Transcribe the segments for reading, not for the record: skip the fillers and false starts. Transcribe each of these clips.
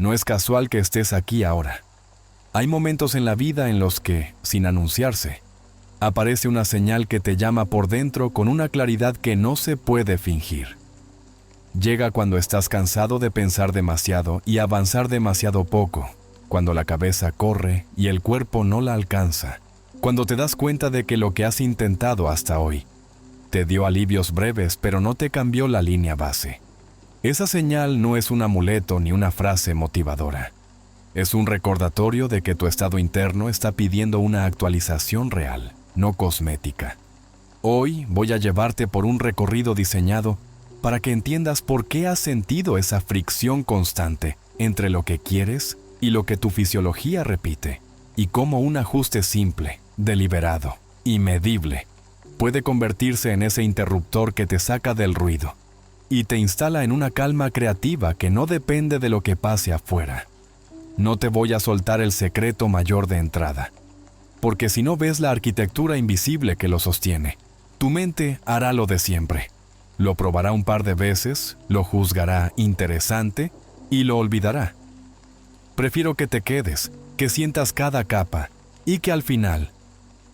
No es casual que estés aquí ahora. Hay momentos en la vida en los que, sin anunciarse, aparece una señal que te llama por dentro con una claridad que no se puede fingir. Llega cuando estás cansado de pensar demasiado y avanzar demasiado poco, cuando la cabeza corre y el cuerpo no la alcanza, cuando te das cuenta de que lo que has intentado hasta hoy te dio alivios breves, pero no te cambió la línea base. Esa señal no es un amuleto ni una frase motivadora. Es un recordatorio de que tu estado interno está pidiendo una actualización real, no cosmética. Hoy voy a llevarte por un recorrido diseñado para que entiendas por qué has sentido esa fricción constante entre lo que quieres y lo que tu fisiología repite, y cómo un ajuste simple, deliberado y medible puede convertirse en ese interruptor que te saca del ruido y te instala en una calma creativa que no depende de lo que pase afuera. No te voy a soltar el secreto mayor de entrada, porque si no ves la arquitectura invisible que lo sostiene, tu mente hará lo de siempre. Lo probará un par de veces, lo juzgará interesante y lo olvidará. Prefiero que te quedes, que sientas cada capa y que al final,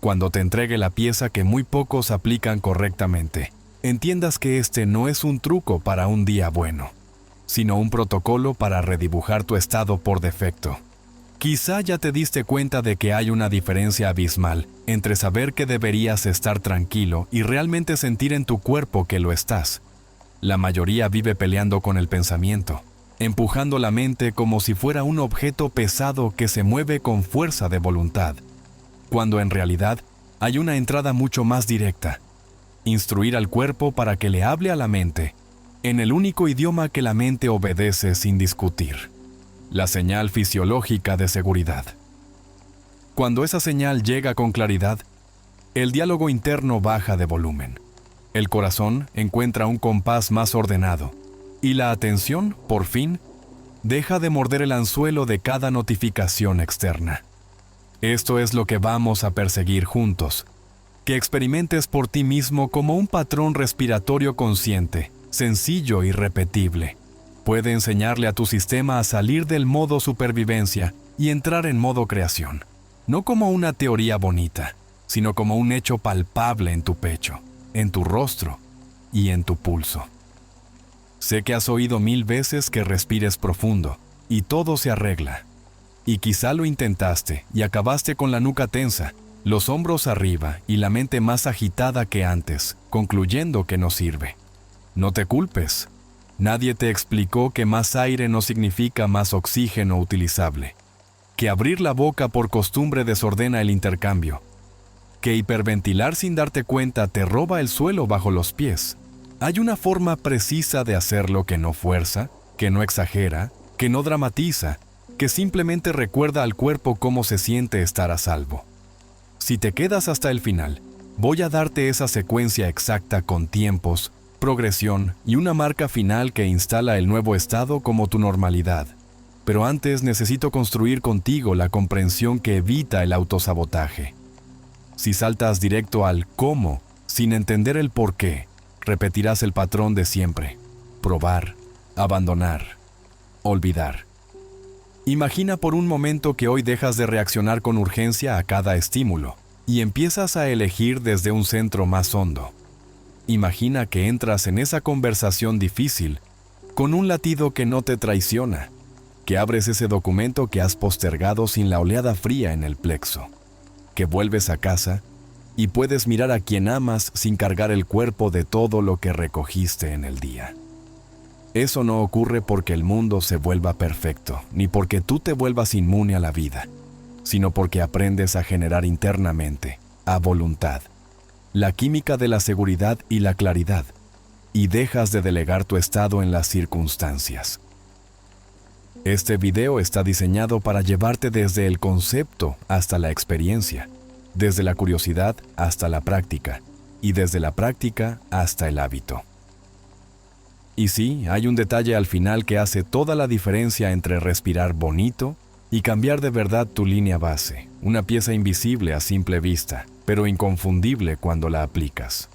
cuando te entregue la pieza que muy pocos aplican correctamente, entiendas que este no es un truco para un día bueno, sino un protocolo para redibujar tu estado por defecto. Quizá ya te diste cuenta de que hay una diferencia abismal entre saber que deberías estar tranquilo y realmente sentir en tu cuerpo que lo estás. La mayoría vive peleando con el pensamiento, empujando la mente como si fuera un objeto pesado que se mueve con fuerza de voluntad, cuando en realidad hay una entrada mucho más directa. Instruir al cuerpo para que le hable a la mente, en el único idioma que la mente obedece sin discutir. La señal fisiológica de seguridad. Cuando esa señal llega con claridad, el diálogo interno baja de volumen. El corazón encuentra un compás más ordenado y la atención, por fin, deja de morder el anzuelo de cada notificación externa. Esto es lo que vamos a perseguir juntos. Que experimentes por ti mismo como un patrón respiratorio consciente, sencillo y repetible. Puede enseñarle a tu sistema a salir del modo supervivencia y entrar en modo creación. No como una teoría bonita, sino como un hecho palpable en tu pecho, en tu rostro y en tu pulso. Sé que has oído 1000 veces que respires profundo y todo se arregla. Y quizá lo intentaste y acabaste con la nuca tensa, los hombros arriba y la mente más agitada que antes, concluyendo que no sirve. No te culpes. Nadie te explicó que más aire no significa más oxígeno utilizable, que abrir la boca por costumbre desordena el intercambio, que hiperventilar sin darte cuenta te roba el suelo bajo los pies. Hay una forma precisa de hacerlo que no fuerza, que no exagera, que no dramatiza, que simplemente recuerda al cuerpo cómo se siente estar a salvo. Si te quedas hasta el final, voy a darte esa secuencia exacta con tiempos, progresión y una marca final que instala el nuevo estado como tu normalidad. Pero antes necesito construir contigo la comprensión que evita el autosabotaje. Si saltas directo al cómo, sin entender el por qué, repetirás el patrón de siempre: probar, abandonar, olvidar. Imagina por un momento que hoy dejas de reaccionar con urgencia a cada estímulo y empiezas a elegir desde un centro más hondo. Imagina que entras en esa conversación difícil con un latido que no te traiciona, que abres ese documento que has postergado sin la oleada fría en el plexo, que vuelves a casa y puedes mirar a quien amas sin cargar el cuerpo de todo lo que recogiste en el día. Eso no ocurre porque el mundo se vuelva perfecto, ni porque tú te vuelvas inmune a la vida, sino porque aprendes a generar internamente, a voluntad, la química de la seguridad y la claridad, y dejas de delegar tu estado en las circunstancias. Este video está diseñado para llevarte desde el concepto hasta la experiencia, desde la curiosidad hasta la práctica, y desde la práctica hasta el hábito. Y sí, hay un detalle al final que hace toda la diferencia entre respirar bonito y cambiar de verdad tu línea base, una pieza invisible a simple vista, pero inconfundible cuando la aplicas.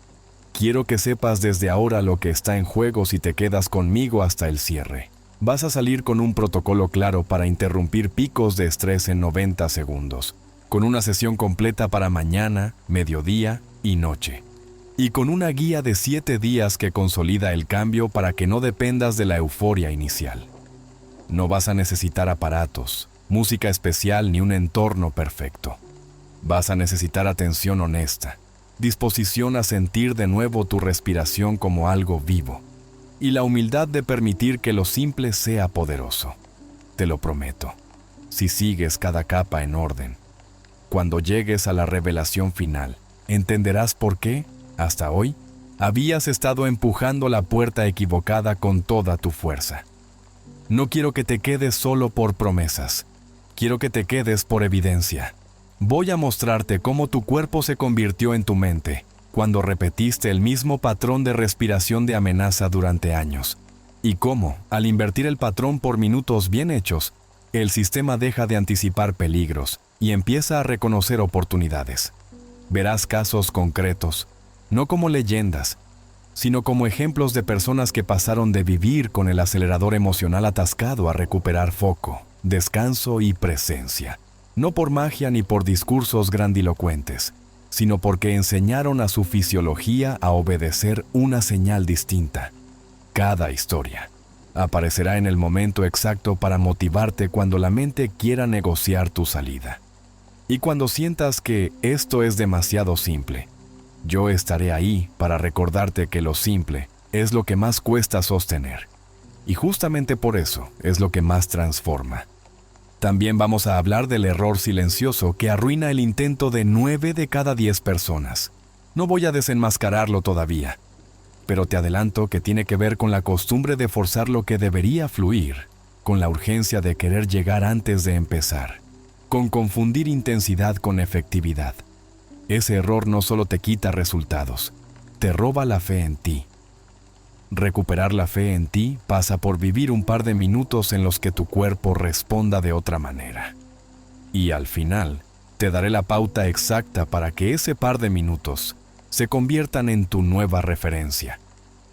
Quiero que sepas desde ahora lo que está en juego si te quedas conmigo hasta el cierre. Vas a salir con un protocolo claro para interrumpir picos de estrés en 90 segundos, con una sesión completa para mañana, mediodía y noche. Y con una guía de 7 días que consolida el cambio para que no dependas de la euforia inicial. No vas a necesitar aparatos, música especial ni un entorno perfecto. Vas a necesitar atención honesta, disposición a sentir de nuevo tu respiración como algo vivo, y la humildad de permitir que lo simple sea poderoso. Te lo prometo, si sigues cada capa en orden. Cuando llegues a la revelación final, entenderás por qué, hasta hoy, habías estado empujando la puerta equivocada con toda tu fuerza. No quiero que te quedes solo por promesas. Quiero que te quedes por evidencia. Voy a mostrarte cómo tu cuerpo se convirtió en tu mente cuando repetiste el mismo patrón de respiración de amenaza durante años, y cómo, al invertir el patrón por minutos bien hechos, el sistema deja de anticipar peligros y empieza a reconocer oportunidades. Verás casos concretos, no como leyendas, sino como ejemplos de personas que pasaron de vivir con el acelerador emocional atascado a recuperar foco, descanso y presencia. No por magia ni por discursos grandilocuentes, sino porque enseñaron a su fisiología a obedecer una señal distinta. Cada historia aparecerá en el momento exacto para motivarte cuando la mente quiera negociar tu salida. Y cuando sientas que esto es demasiado simple, yo estaré ahí para recordarte que lo simple es lo que más cuesta sostener. Y justamente por eso es lo que más transforma. También vamos a hablar del error silencioso que arruina el intento de 9 de cada 10 personas. No voy a desenmascararlo todavía, pero te adelanto que tiene que ver con la costumbre de forzar lo que debería fluir, con la urgencia de querer llegar antes de empezar, con confundir intensidad con efectividad. Ese error no solo te quita resultados, te roba la fe en ti. Recuperar la fe en ti pasa por vivir un par de minutos en los que tu cuerpo responda de otra manera. Y al final, te daré la pauta exacta para que ese par de minutos se conviertan en tu nueva referencia,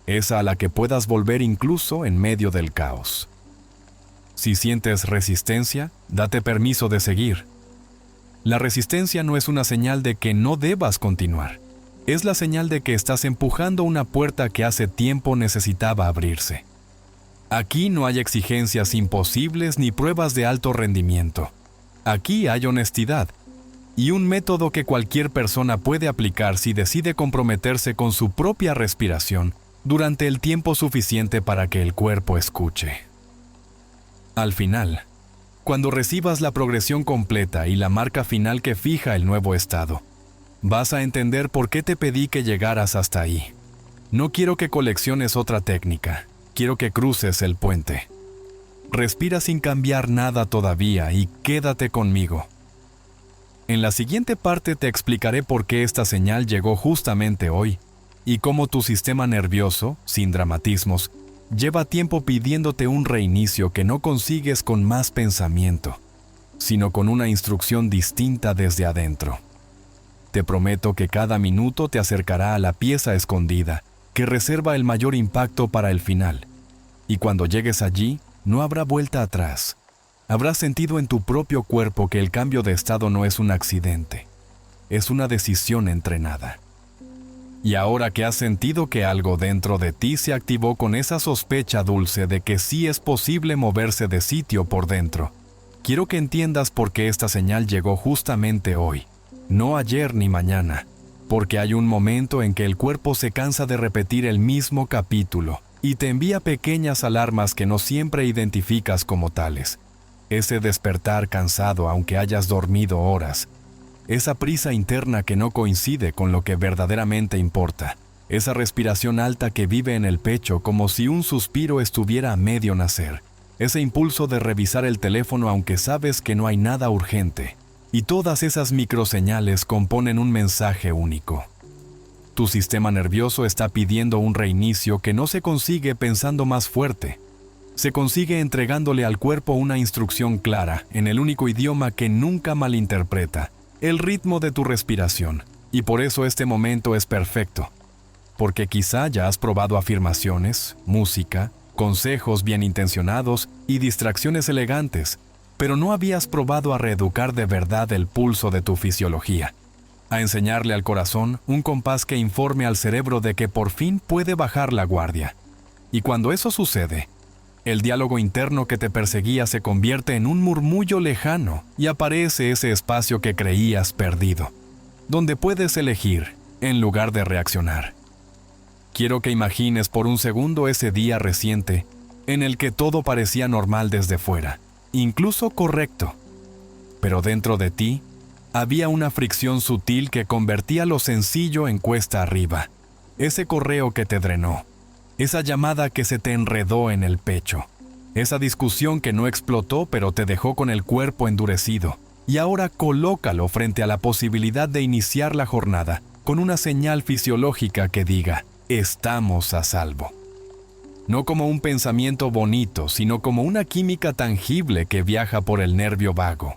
esa a la que puedas volver incluso en medio del caos. Si sientes resistencia, date permiso de seguir. La resistencia no es una señal de que no debas continuar. Es la señal de que estás empujando una puerta que hace tiempo necesitaba abrirse. Aquí no hay exigencias imposibles ni pruebas de alto rendimiento. Aquí hay honestidad y un método que cualquier persona puede aplicar si decide comprometerse con su propia respiración durante el tiempo suficiente para que el cuerpo escuche. Al final, cuando recibas la progresión completa y la marca final que fija el nuevo estado, vas a entender por qué te pedí que llegaras hasta ahí. No quiero que colecciones otra técnica, quiero que cruces el puente. Respira sin cambiar nada todavía y quédate conmigo. En la siguiente parte te explicaré por qué esta señal llegó justamente hoy y cómo tu sistema nervioso, sin dramatismos, lleva tiempo pidiéndote un reinicio que no consigues con más pensamiento, sino con una instrucción distinta desde adentro. Te prometo que cada minuto te acercará a la pieza escondida que reserva el mayor impacto para el final. Y cuando llegues allí, no habrá vuelta atrás. Habrás sentido en tu propio cuerpo que el cambio de estado no es un accidente, es una decisión entrenada. Y ahora que has sentido que algo dentro de ti se activó con esa sospecha dulce de que sí es posible moverse de sitio por dentro, quiero que entiendas por qué esta señal llegó justamente hoy. No ayer ni mañana, porque hay un momento en que el cuerpo se cansa de repetir el mismo capítulo y te envía pequeñas alarmas que no siempre identificas como tales. Ese despertar cansado aunque hayas dormido horas, esa prisa interna que no coincide con lo que verdaderamente importa, esa respiración alta que vive en el pecho como si un suspiro estuviera a medio nacer, ese impulso de revisar el teléfono aunque sabes que no hay nada urgente. Y todas esas microseñales componen un mensaje único. Tu sistema nervioso está pidiendo un reinicio que no se consigue pensando más fuerte. Se consigue entregándole al cuerpo una instrucción clara en el único idioma que nunca malinterpreta, el ritmo de tu respiración. Y por eso este momento es perfecto. Porque quizá ya has probado afirmaciones, música, consejos bien intencionados y distracciones elegantes, pero no habías probado a reeducar de verdad el pulso de tu fisiología, a enseñarle al corazón un compás que informe al cerebro de que por fin puede bajar la guardia. Y cuando eso sucede, el diálogo interno que te perseguía se convierte en un murmullo lejano y aparece ese espacio que creías perdido, donde puedes elegir en lugar de reaccionar. Quiero que imagines por un segundo ese día reciente en el que todo parecía normal desde fuera, incluso correcto. Pero dentro de ti había una fricción sutil que convertía lo sencillo en cuesta arriba. Ese correo que te drenó, esa llamada que se te enredó en el pecho, esa discusión que no explotó pero te dejó con el cuerpo endurecido. Y ahora colócalo frente a la posibilidad de iniciar la jornada con una señal fisiológica que diga: estamos a salvo. No como un pensamiento bonito, sino como una química tangible que viaja por el nervio vago,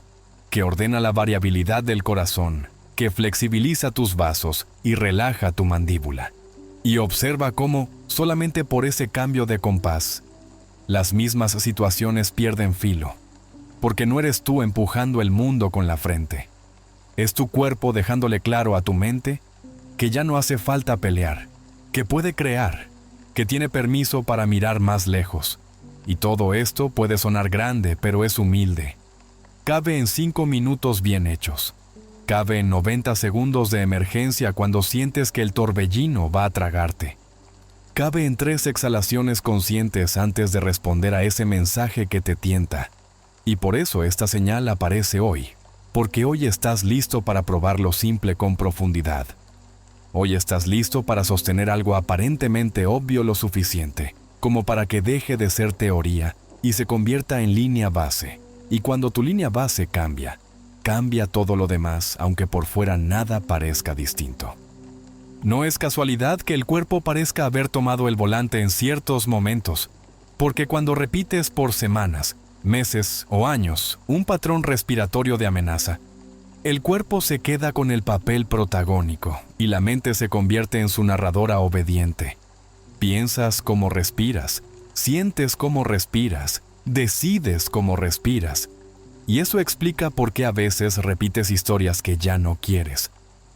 que ordena la variabilidad del corazón, que flexibiliza tus vasos y relaja tu mandíbula. Y observa cómo, solamente por ese cambio de compás, las mismas situaciones pierden filo, porque no eres tú empujando el mundo con la frente. Es tu cuerpo dejándole claro a tu mente que ya no hace falta pelear, que puede crear, que tiene permiso para mirar más lejos. Y todo esto puede sonar grande, pero es humilde. Cabe en 5 minutos bien hechos. Cabe en 90 segundos de emergencia cuando sientes que el torbellino va a tragarte. Cabe en 3 exhalaciones conscientes antes de responder a ese mensaje que te tienta. Y por eso esta señal aparece hoy, porque hoy estás listo para probar lo simple con profundidad. Hoy estás listo para sostener algo aparentemente obvio lo suficiente, como para que deje de ser teoría y se convierta en línea base. Y cuando tu línea base cambia todo lo demás, aunque por fuera nada parezca distinto. No es casualidad que el cuerpo parezca haber tomado el volante en ciertos momentos, porque cuando repites por semanas, meses o años un patrón respiratorio de amenaza, el cuerpo se queda con el papel protagónico y la mente se convierte en su narradora obediente. Piensas cómo respiras, sientes cómo respiras, decides cómo respiras. Y eso explica por qué a veces repites historias que ya no quieres,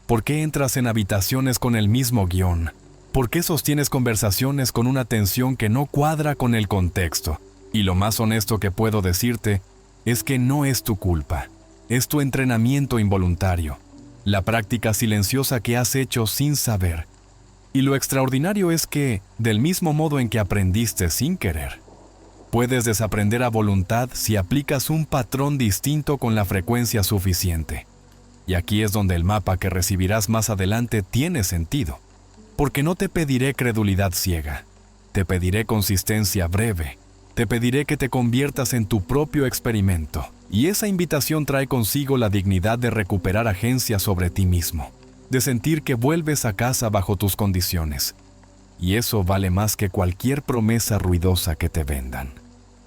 por qué entras en habitaciones con el mismo guión, por qué sostienes conversaciones con una tensión que no cuadra con el contexto. Y lo más honesto que puedo decirte es que no es tu culpa, es tu entrenamiento involuntario, la práctica silenciosa que has hecho sin saber. Y lo extraordinario es que, del mismo modo en que aprendiste sin querer, puedes desaprender a voluntad si aplicas un patrón distinto con la frecuencia suficiente. Y aquí es donde el mapa que recibirás más adelante tiene sentido, porque no te pediré credulidad ciega, te pediré consistencia breve, te pediré que te conviertas en tu propio experimento, y esa invitación trae consigo la dignidad de recuperar agencia sobre ti mismo, de sentir que vuelves a casa bajo tus condiciones. Y eso vale más que cualquier promesa ruidosa que te vendan.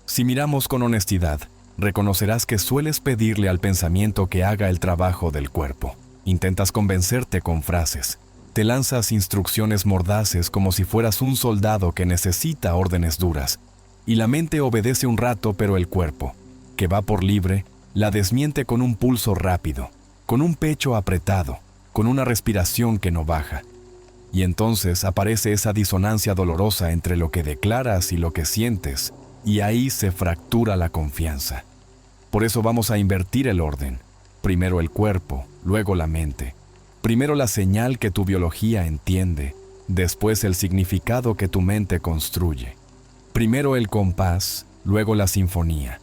Si miramos con honestidad, reconocerás que sueles pedirle al pensamiento que haga el trabajo del cuerpo. Intentas convencerte con frases. Te lanzas instrucciones mordaces como si fueras un soldado que necesita órdenes duras. Y la mente obedece un rato, pero el cuerpo, que va por libre, la desmiente con un pulso rápido, con un pecho apretado, con una respiración que no baja. Y entonces aparece esa disonancia dolorosa entre lo que declaras y lo que sientes, y ahí se fractura la confianza. Por eso vamos a invertir el orden. Primero el cuerpo, luego la mente. Primero la señal que tu biología entiende, después el significado que tu mente construye. Primero el compás, luego la sinfonía.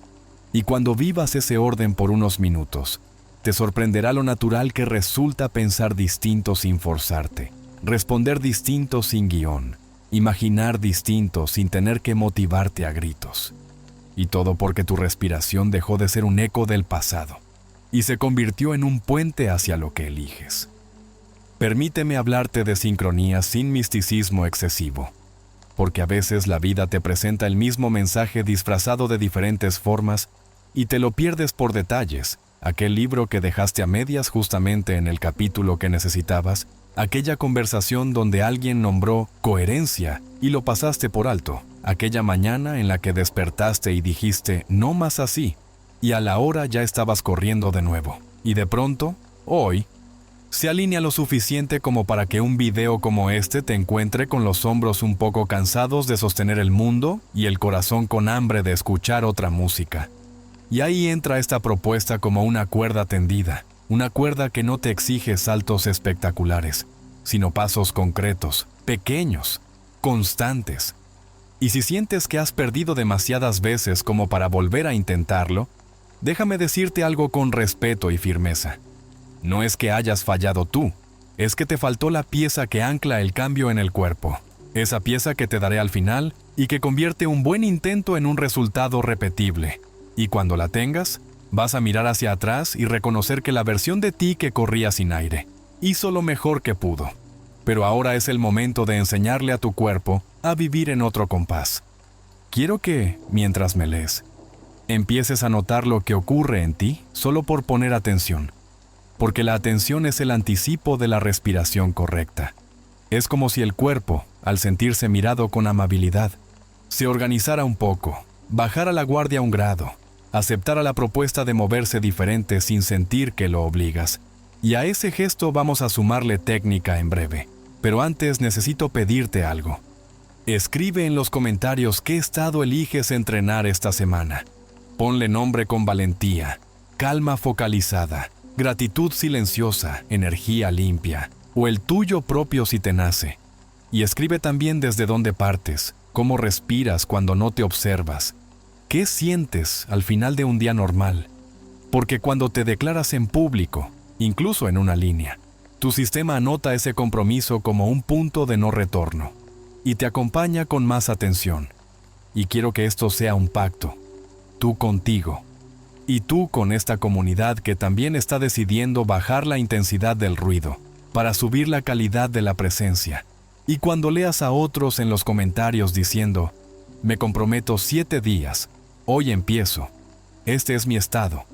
Y cuando vivas ese orden por unos minutos, te sorprenderá lo natural que resulta pensar distinto sin forzarte. Responder distinto sin guión, imaginar distinto sin tener que motivarte a gritos. Y todo porque tu respiración dejó de ser un eco del pasado y se convirtió en un puente hacia lo que eliges. Permíteme hablarte de sincronía sin misticismo excesivo, porque a veces la vida te presenta el mismo mensaje disfrazado de diferentes formas y te lo pierdes por detalles, aquel libro que dejaste a medias justamente en el capítulo que necesitabas, aquella conversación donde alguien nombró coherencia y lo pasaste por alto, aquella mañana en la que despertaste y dijiste, no más así, y a la hora ya estabas corriendo de nuevo. Y de pronto, hoy, se alinea lo suficiente como para que un video como este te encuentre con los hombros un poco cansados de sostener el mundo y el corazón con hambre de escuchar otra música. Y ahí entra esta propuesta como una cuerda tendida, una cuerda que no te exige saltos espectaculares, sino pasos concretos, pequeños, constantes. Y si sientes que has perdido demasiadas veces como para volver a intentarlo, déjame decirte algo con respeto y firmeza. No es que hayas fallado tú, es que te faltó la pieza que ancla el cambio en el cuerpo. Esa pieza que te daré al final y que convierte un buen intento en un resultado repetible. Y cuando la tengas, vas a mirar hacia atrás y reconocer que la versión de ti que corría sin aire hizo lo mejor que pudo. Pero ahora es el momento de enseñarle a tu cuerpo a vivir en otro compás. Quiero que, mientras me lees, empieces a notar lo que ocurre en ti solo por poner atención. Porque la atención es el anticipo de la respiración correcta. Es como si el cuerpo, al sentirse mirado con amabilidad, se organizara un poco, bajara la guardia un grado, aceptara la propuesta de moverse diferente sin sentir que lo obligas. Y a ese gesto vamos a sumarle técnica en breve. Pero antes necesito pedirte algo. Escribe en los comentarios qué estado eliges entrenar esta semana. Ponle nombre con valentía, calma focalizada, gratitud silenciosa, energía limpia, o el tuyo propio si te nace. Y escribe también desde dónde partes, cómo respiras cuando no te observas, qué sientes al final de un día normal. Porque cuando te declaras en público, incluso en una línea, tu sistema anota ese compromiso como un punto de no retorno y te acompaña con más atención. Y quiero que esto sea un pacto, tú contigo, y tú con esta comunidad que también está decidiendo bajar la intensidad del ruido para subir la calidad de la presencia. Y cuando leas a otros en los comentarios diciendo, me comprometo 7 días, hoy empiezo, este es mi estado,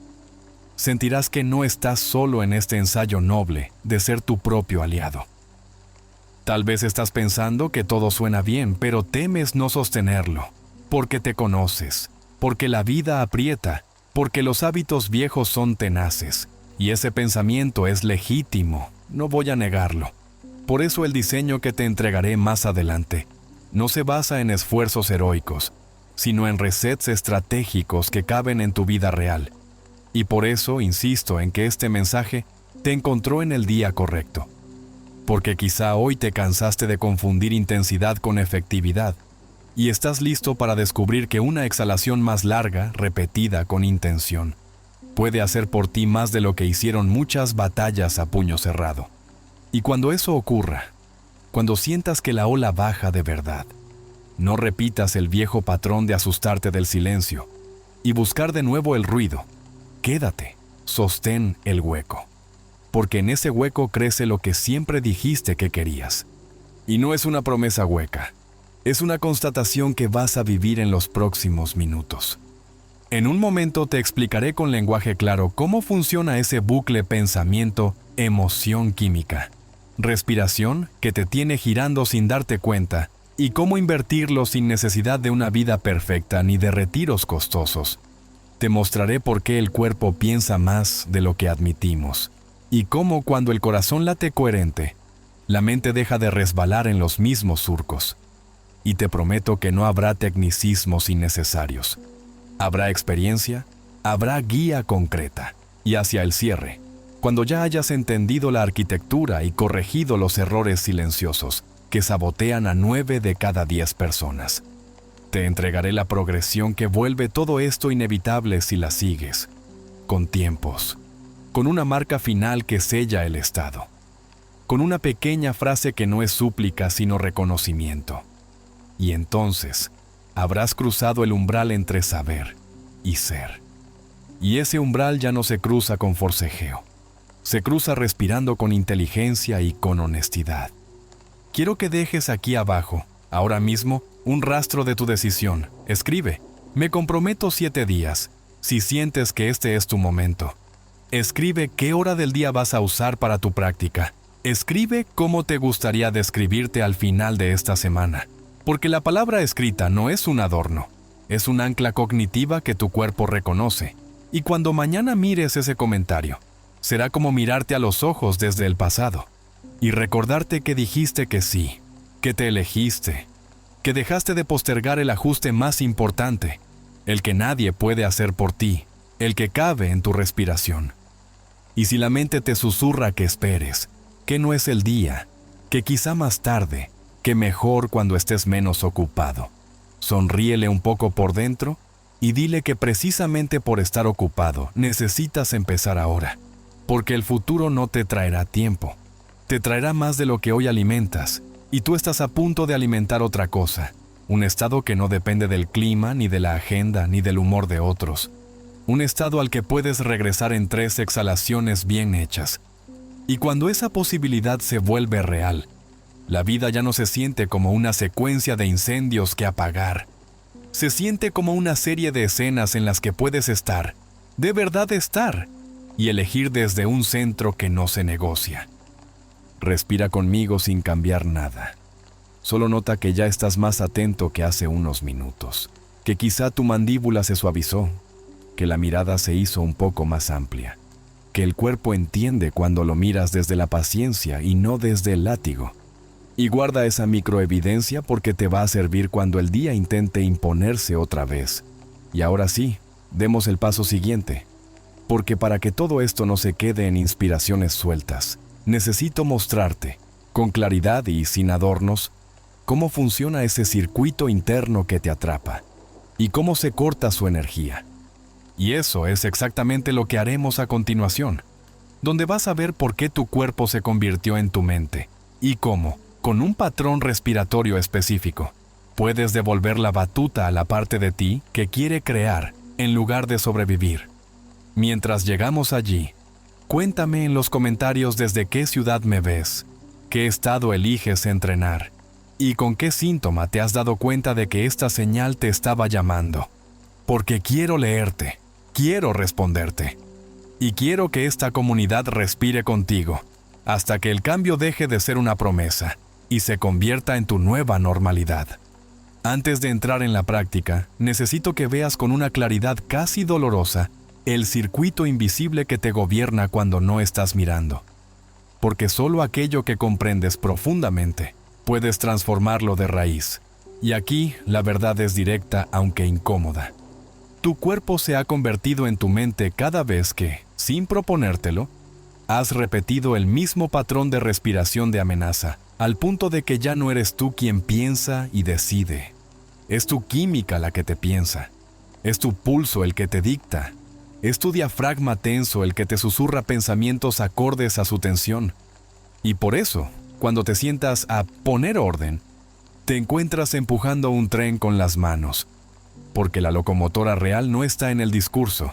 sentirás que no estás solo en este ensayo noble de ser tu propio aliado. Tal vez estás pensando que todo suena bien, pero temes no sostenerlo, porque te conoces, porque la vida aprieta, porque los hábitos viejos son tenaces, y ese pensamiento es legítimo, no voy a negarlo. Por eso el diseño que te entregaré más adelante no se basa en esfuerzos heroicos, sino en resets estratégicos que caben en tu vida real. Y por eso insisto en que este mensaje te encontró en el día correcto. Porque quizá hoy te cansaste de confundir intensidad con efectividad, y estás listo para descubrir que una exhalación más larga, repetida con intención, puede hacer por ti más de lo que hicieron muchas batallas a puño cerrado. Y cuando eso ocurra, cuando sientas que la ola baja de verdad, no repitas el viejo patrón de asustarte del silencio y buscar de nuevo el ruido. Quédate, sostén el hueco, porque en ese hueco crece lo que siempre dijiste que querías. Y no es una promesa hueca, es una constatación que vas a vivir en los próximos minutos. En un momento te explicaré con lenguaje claro cómo funciona ese bucle pensamiento, emoción química, respiración que te tiene girando sin darte cuenta, y cómo invertirlo sin necesidad de una vida perfecta ni de retiros costosos. Te mostraré por qué el cuerpo piensa más de lo que admitimos, y cómo cuando el corazón late coherente, la mente deja de resbalar en los mismos surcos. Y te prometo que no habrá tecnicismos innecesarios. Habrá experiencia, habrá guía concreta. Y hacia el cierre, cuando ya hayas entendido la arquitectura y corregido los errores silenciosos que sabotean a 9 de cada 10 personas, te entregaré la progresión que vuelve todo esto inevitable si la sigues, con tiempos, con una marca final que sella el estado, con una pequeña frase que no es súplica sino reconocimiento. Y entonces habrás cruzado el umbral entre saber y ser. Y ese umbral ya no se cruza con forcejeo, se cruza respirando con inteligencia y con honestidad. Quiero que dejes aquí abajo, ahora mismo, un rastro de tu decisión. Escribe, me comprometo 7 días, si sientes que este es tu momento. Escribe qué hora del día vas a usar para tu práctica. Escribe cómo te gustaría describirte al final de esta semana. Porque la palabra escrita no es un adorno, es un ancla cognitiva que tu cuerpo reconoce. Y cuando mañana mires ese comentario, será como mirarte a los ojos desde el pasado y recordarte que dijiste que sí, que te elegiste, que dejaste de postergar el ajuste más importante, el que nadie puede hacer por ti, el que cabe en tu respiración. Y si la mente te susurra que esperes, que no es el día, que quizá más tarde, que mejor cuando estés menos ocupado, sonríele un poco por dentro y dile que precisamente por estar ocupado necesitas empezar ahora, porque el futuro no te traerá tiempo, te traerá más de lo que hoy alimentas, y tú estás a punto de alimentar otra cosa, un estado que no depende del clima, ni de la agenda, ni del humor de otros, un estado al que puedes regresar en 3 exhalaciones bien hechas. Y cuando esa posibilidad se vuelve real, la vida ya no se siente como una secuencia de incendios que apagar. Se siente como una serie de escenas en las que puedes estar, de verdad estar, y elegir desde un centro que no se negocia. Respira conmigo sin cambiar nada. Solo nota que ya estás más atento que hace unos minutos, que quizá tu mandíbula se suavizó, que la mirada se hizo un poco más amplia, que el cuerpo entiende cuando lo miras desde la paciencia y no desde el látigo. Y guarda esa microevidencia porque te va a servir cuando el día intente imponerse otra vez. Y ahora sí, demos el paso siguiente, porque para que todo esto no se quede en inspiraciones sueltas, necesito mostrarte, con claridad y sin adornos, cómo funciona ese circuito interno que te atrapa y cómo se corta su energía. Y eso es exactamente lo que haremos a continuación, donde vas a ver por qué tu cuerpo se convirtió en tu mente y cómo, con un patrón respiratorio específico, puedes devolver la batuta a la parte de ti que quiere crear en lugar de sobrevivir. Mientras llegamos allí, cuéntame en los comentarios desde qué ciudad me ves, qué estado eliges entrenar y con qué síntoma te has dado cuenta de que esta señal te estaba llamando. Porque quiero leerte, quiero responderte y quiero que esta comunidad respire contigo hasta que el cambio deje de ser una promesa y se convierta en tu nueva normalidad. Antes de entrar en la práctica, necesito que veas con una claridad casi dolorosa el circuito invisible que te gobierna cuando no estás mirando. Porque solo aquello que comprendes profundamente puedes transformarlo de raíz. Y aquí la verdad es directa aunque incómoda. Tu cuerpo se ha convertido en tu mente cada vez que, sin proponértelo, has repetido el mismo patrón de respiración de amenaza, al punto de que ya no eres tú quien piensa y decide. Es tu química la que te piensa. Es tu pulso el que te dicta. Es tu diafragma tenso el que te susurra pensamientos acordes a su tensión. Y por eso, cuando te sientas a poner orden, te encuentras empujando un tren con las manos. Porque la locomotora real no está en el discurso.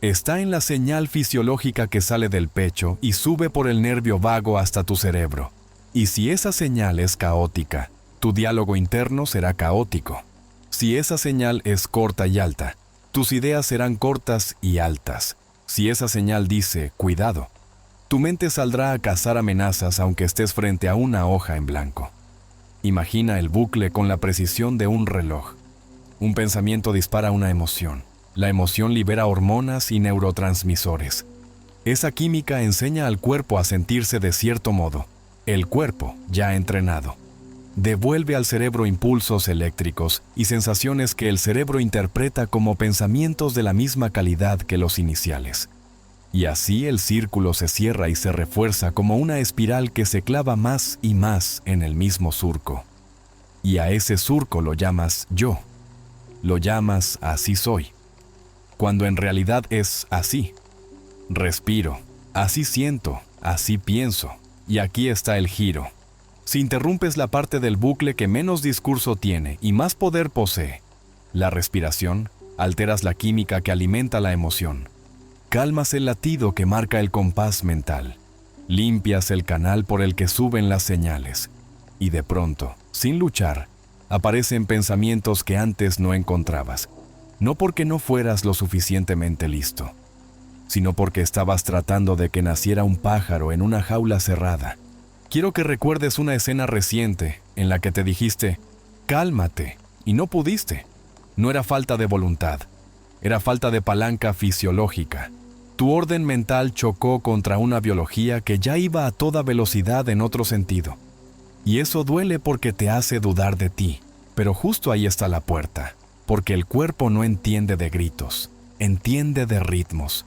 Está en la señal fisiológica que sale del pecho y sube por el nervio vago hasta tu cerebro. Y si esa señal es caótica, tu diálogo interno será caótico. Si esa señal es corta y alta, tus ideas serán cortas y altas. Si esa señal dice cuidado, tu mente saldrá a cazar amenazas aunque estés frente a una hoja en blanco. Imagina el bucle con la precisión de un reloj. Un pensamiento dispara una emoción. La emoción libera hormonas y neurotransmisores. Esa química enseña al cuerpo a sentirse de cierto modo. El cuerpo, ya entrenado, devuelve al cerebro impulsos eléctricos y sensaciones que el cerebro interpreta como pensamientos de la misma calidad que los iniciales. Y así el círculo se cierra y se refuerza como una espiral que se clava más y más en el mismo surco. Y a ese surco lo llamas yo. Lo llamas así soy. Cuando en realidad es así. Respiro, así siento, así pienso. Y aquí está el giro. Si interrumpes la parte del bucle que menos discurso tiene y más poder posee, la respiración, alteras la química que alimenta la emoción. Calmas el latido que marca el compás mental. Limpias el canal por el que suben las señales. Y de pronto, sin luchar, aparecen pensamientos que antes no encontrabas. No porque no fueras lo suficientemente listo, sino porque estabas tratando de que naciera un pájaro en una jaula cerrada. Quiero que recuerdes una escena reciente en la que te dijiste, cálmate, y no pudiste. No era falta de voluntad, era falta de palanca fisiológica. Tu orden mental chocó contra una biología que ya iba a toda velocidad en otro sentido. Y eso duele porque te hace dudar de ti, pero justo ahí está la puerta, porque el cuerpo no entiende de gritos, entiende de ritmos.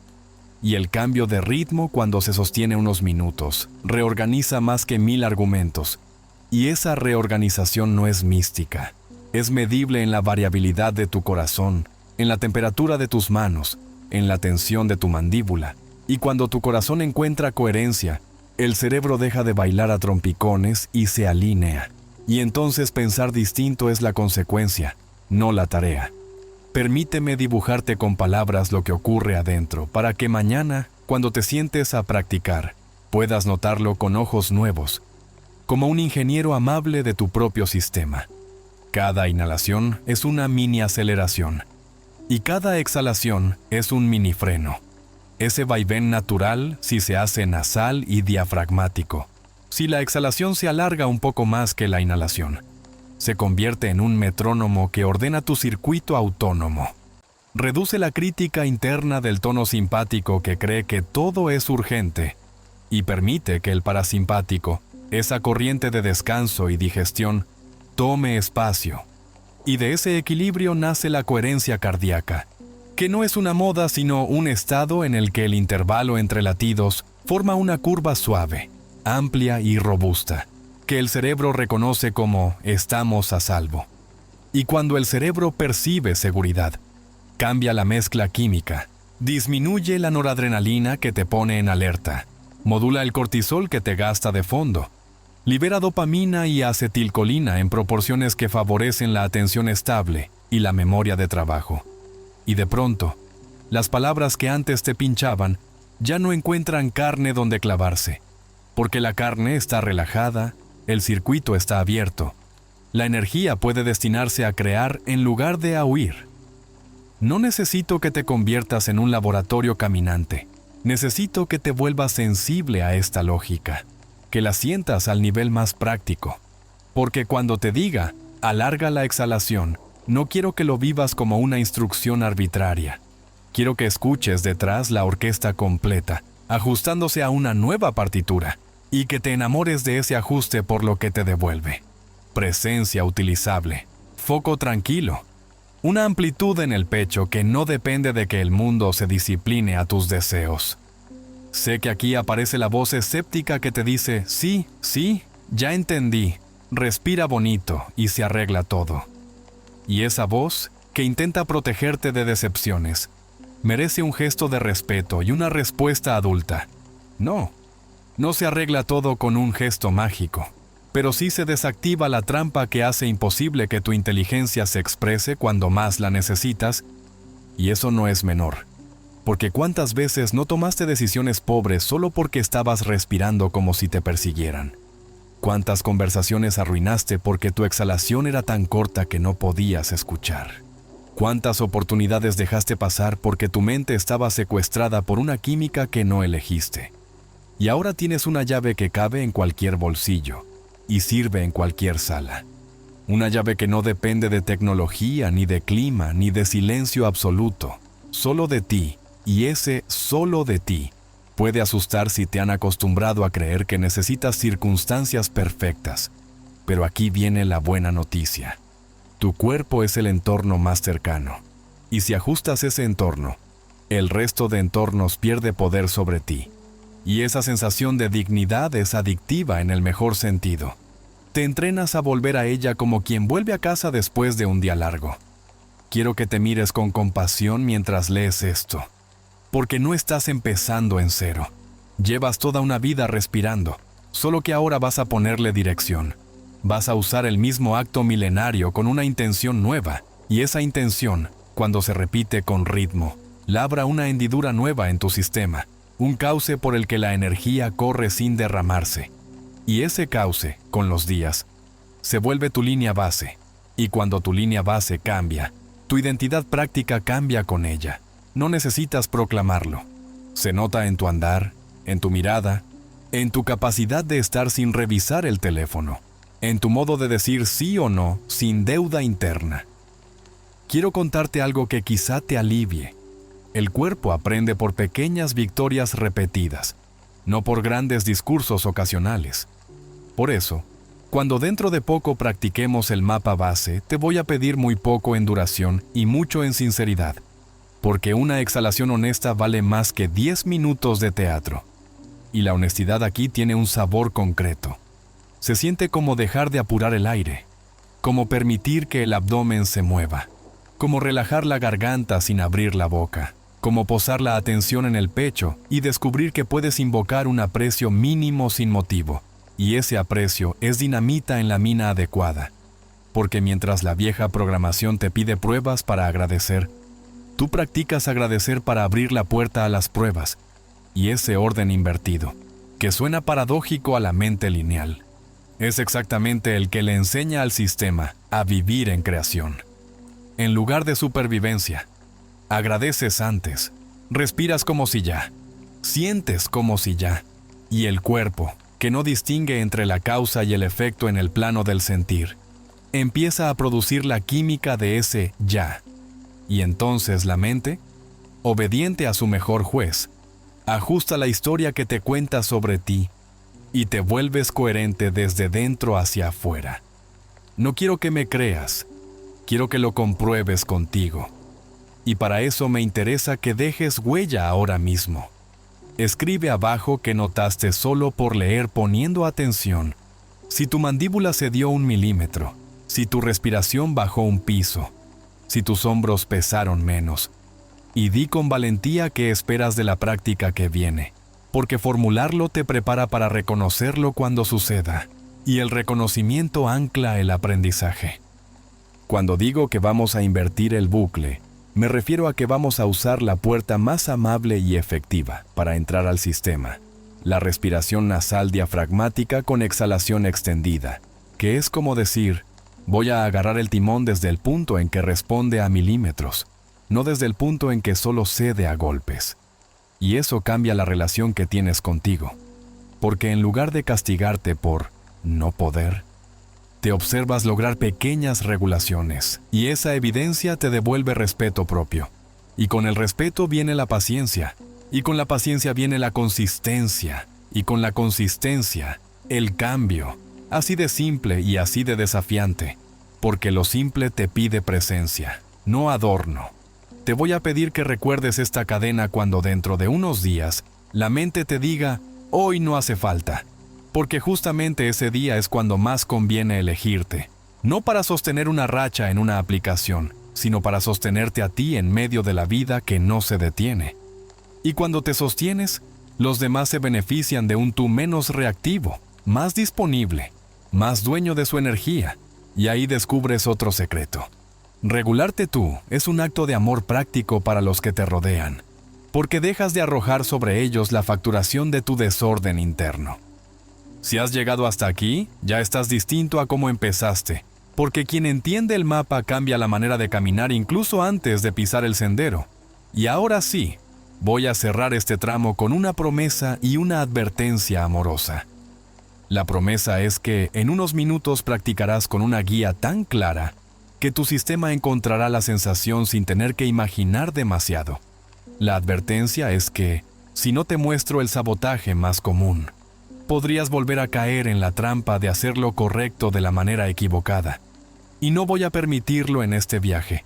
Y el cambio de ritmo, cuando se sostiene unos minutos, reorganiza más que 1000 argumentos. Y esa reorganización no es mística, es medible en la variabilidad de tu corazón, en la temperatura de tus manos, en la tensión de tu mandíbula. Y cuando tu corazón encuentra coherencia, el cerebro deja de bailar a trompicones y se alinea. Y entonces pensar distinto es la consecuencia, no la tarea. Permíteme dibujarte con palabras lo que ocurre adentro, para que mañana, cuando te sientes a practicar, puedas notarlo con ojos nuevos, como un ingeniero amable de tu propio sistema. Cada inhalación es una mini aceleración, y cada exhalación es un mini freno. Ese vaivén natural si se hace nasal y diafragmático. Si la exhalación se alarga un poco más que la inhalación, se convierte en un metrónomo que ordena tu circuito autónomo. Reduce la crítica interna del tono simpático que cree que todo es urgente y permite que el parasimpático, esa corriente de descanso y digestión, tome espacio. Y de ese equilibrio nace la coherencia cardíaca, que no es una moda sino un estado en el que el intervalo entre latidos forma una curva suave, amplia y robusta, que el cerebro reconoce como estamos a salvo. Y cuando el cerebro percibe seguridad, cambia la mezcla química, disminuye la noradrenalina que te pone en alerta, modula el cortisol que te gasta de fondo, libera dopamina y acetilcolina en proporciones que favorecen la atención estable y la memoria de trabajo. Y de pronto, las palabras que antes te pinchaban ya no encuentran carne donde clavarse, porque la carne está relajada, el circuito está abierto. La energía puede destinarse a crear en lugar de a huir. No necesito que te conviertas en un laboratorio caminante. Necesito que te vuelvas sensible a esta lógica, que la sientas al nivel más práctico. Porque cuando te diga, alarga la exhalación, no quiero que lo vivas como una instrucción arbitraria. Quiero que escuches detrás la orquesta completa, ajustándose a una nueva partitura, y que te enamores de ese ajuste por lo que te devuelve. Presencia utilizable, foco tranquilo, una amplitud en el pecho que no depende de que el mundo se discipline a tus deseos. Sé que aquí aparece la voz escéptica que te dice, sí, ya entendí, respira bonito y se arregla todo. Y esa voz, que intenta protegerte de decepciones, merece un gesto de respeto y una respuesta adulta. No se arregla todo con un gesto mágico, pero sí se desactiva la trampa que hace imposible que tu inteligencia se exprese cuando más la necesitas, y eso no es menor. Porque ¿cuántas veces no tomaste decisiones pobres solo porque estabas respirando como si te persiguieran? ¿Cuántas conversaciones arruinaste porque tu exhalación era tan corta que no podías escuchar? ¿Cuántas oportunidades dejaste pasar porque tu mente estaba secuestrada por una química que no elegiste? Y ahora tienes una llave que cabe en cualquier bolsillo y sirve en cualquier sala. Una llave que no depende de tecnología, ni de clima, ni de silencio absoluto, solo de ti, y ese solo de ti puede asustar si te han acostumbrado a creer que necesitas circunstancias perfectas. Pero aquí viene la buena noticia. Tu cuerpo es el entorno más cercano, y si ajustas ese entorno, el resto de entornos pierde poder sobre ti. Y esa sensación de dignidad es adictiva en el mejor sentido. Te entrenas a volver a ella como quien vuelve a casa después de un día largo. Quiero que te mires con compasión mientras lees esto, porque no estás empezando en cero. Llevas toda una vida respirando, solo que ahora vas a ponerle dirección. Vas a usar el mismo acto milenario con una intención nueva, y esa intención, cuando se repite con ritmo, labra una hendidura nueva en tu sistema, un cauce por el que la energía corre sin derramarse. Y ese cauce, con los días, se vuelve tu línea base. Y cuando tu línea base cambia, tu identidad práctica cambia con ella. No necesitas proclamarlo. Se nota en tu andar, en tu mirada, en tu capacidad de estar sin revisar el teléfono, en tu modo de decir sí o no sin deuda interna. Quiero contarte algo que quizá te alivie. El cuerpo aprende por pequeñas victorias repetidas, no por grandes discursos ocasionales. Por eso, cuando dentro de poco practiquemos el mapa base, te voy a pedir muy poco en duración y mucho en sinceridad, porque una exhalación honesta vale más que 10 minutos de teatro. Y la honestidad aquí tiene un sabor concreto. Se siente como dejar de apurar el aire, como permitir que el abdomen se mueva, como relajar la garganta sin abrir la boca, como posar la atención en el pecho y descubrir que puedes invocar un aprecio mínimo sin motivo. Y ese aprecio es dinamita en la mina adecuada, porque mientras la vieja programación te pide pruebas para agradecer, tú practicas agradecer para abrir la puerta a las pruebas, y ese orden invertido, que suena paradójico a la mente lineal, es exactamente el que le enseña al sistema a vivir en creación. En lugar de supervivencia, agradeces antes, respiras como si ya, sientes como si ya, y el cuerpo, que no distingue entre la causa y el efecto en el plano del sentir, empieza a producir la química de ese ya. Y entonces la mente, obediente a su mejor juez, ajusta la historia que te cuenta sobre ti y te vuelves coherente desde dentro hacia afuera. No quiero que me creas, quiero que lo compruebes contigo. Y para eso me interesa que dejes huella ahora mismo. Escribe abajo que notaste solo por leer poniendo atención. Si tu mandíbula cedió 1 milímetro, si tu respiración bajó 1 piso, si tus hombros pesaron menos. Y di con valentía qué esperas de la práctica que viene, porque formularlo te prepara para reconocerlo cuando suceda, y el reconocimiento ancla el aprendizaje. Cuando digo que vamos a invertir el bucle, me refiero a que vamos a usar la puerta más amable y efectiva para entrar al sistema, la respiración nasal diafragmática con exhalación extendida, que es como decir, voy a agarrar el timón desde el punto en que responde a milímetros, no desde el punto en que solo cede a golpes. Y eso cambia la relación que tienes contigo, porque en lugar de castigarte por no poder, te observas lograr pequeñas regulaciones, y esa evidencia te devuelve respeto propio. Y con el respeto viene la paciencia, y con la paciencia viene la consistencia, y con la consistencia, el cambio, así de simple y así de desafiante, porque lo simple te pide presencia, no adorno. Te voy a pedir que recuerdes esta cadena cuando dentro de unos días la mente te diga, hoy no hace falta, porque justamente ese día es cuando más conviene elegirte, no para sostener una racha en una aplicación, sino para sostenerte a ti en medio de la vida que no se detiene. Y cuando te sostienes, los demás se benefician de un tú menos reactivo, más disponible, más dueño de su energía, y ahí descubres otro secreto. Regularte tú es un acto de amor práctico para los que te rodean, porque dejas de arrojar sobre ellos la facturación de tu desorden interno. Si has llegado hasta aquí, ya estás distinto a cómo empezaste, porque quien entiende el mapa cambia la manera de caminar incluso antes de pisar el sendero. Y ahora sí, voy a cerrar este tramo con una promesa y una advertencia amorosa. La promesa es que en unos minutos practicarás con una guía tan clara que tu sistema encontrará la sensación sin tener que imaginar demasiado. La advertencia es que, si no te muestro el sabotaje más común, podrías volver a caer en la trampa de hacer lo correcto de la manera equivocada. Y no voy a permitirlo en este viaje.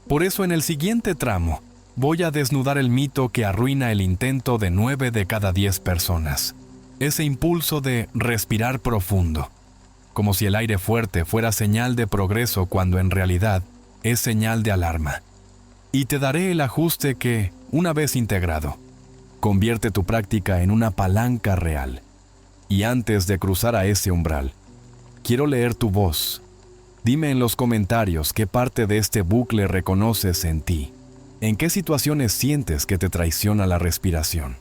Por eso en el siguiente tramo, voy a desnudar el mito que arruina el intento de 9 de cada 10 personas. Ese impulso de respirar profundo, como si el aire fuerte fuera señal de progreso cuando en realidad es señal de alarma. Y te daré el ajuste que, una vez integrado, convierte tu práctica en una palanca real. Y antes de cruzar a ese umbral, quiero leer tu voz. Dime en los comentarios qué parte de este bucle reconoces en ti. ¿En qué situaciones sientes que te traiciona la respiración?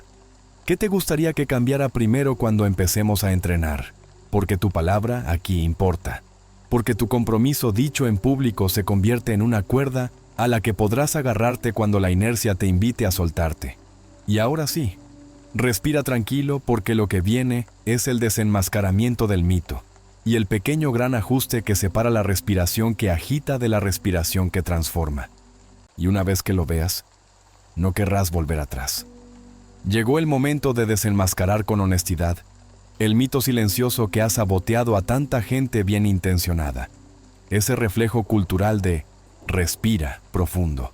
¿Qué te gustaría que cambiara primero cuando empecemos a entrenar? Porque tu palabra aquí importa. Porque tu compromiso dicho en público se convierte en una cuerda a la que podrás agarrarte cuando la inercia te invite a soltarte. Y ahora sí, respira tranquilo porque lo que viene es el desenmascaramiento del mito. y el pequeño gran ajuste que separa la respiración que agita de la respiración que transforma. Y una vez que lo veas, no querrás volver atrás. Llegó el momento de desenmascarar con honestidad el mito silencioso que ha saboteado a tanta gente bien intencionada. Ese reflejo cultural de respira profundo,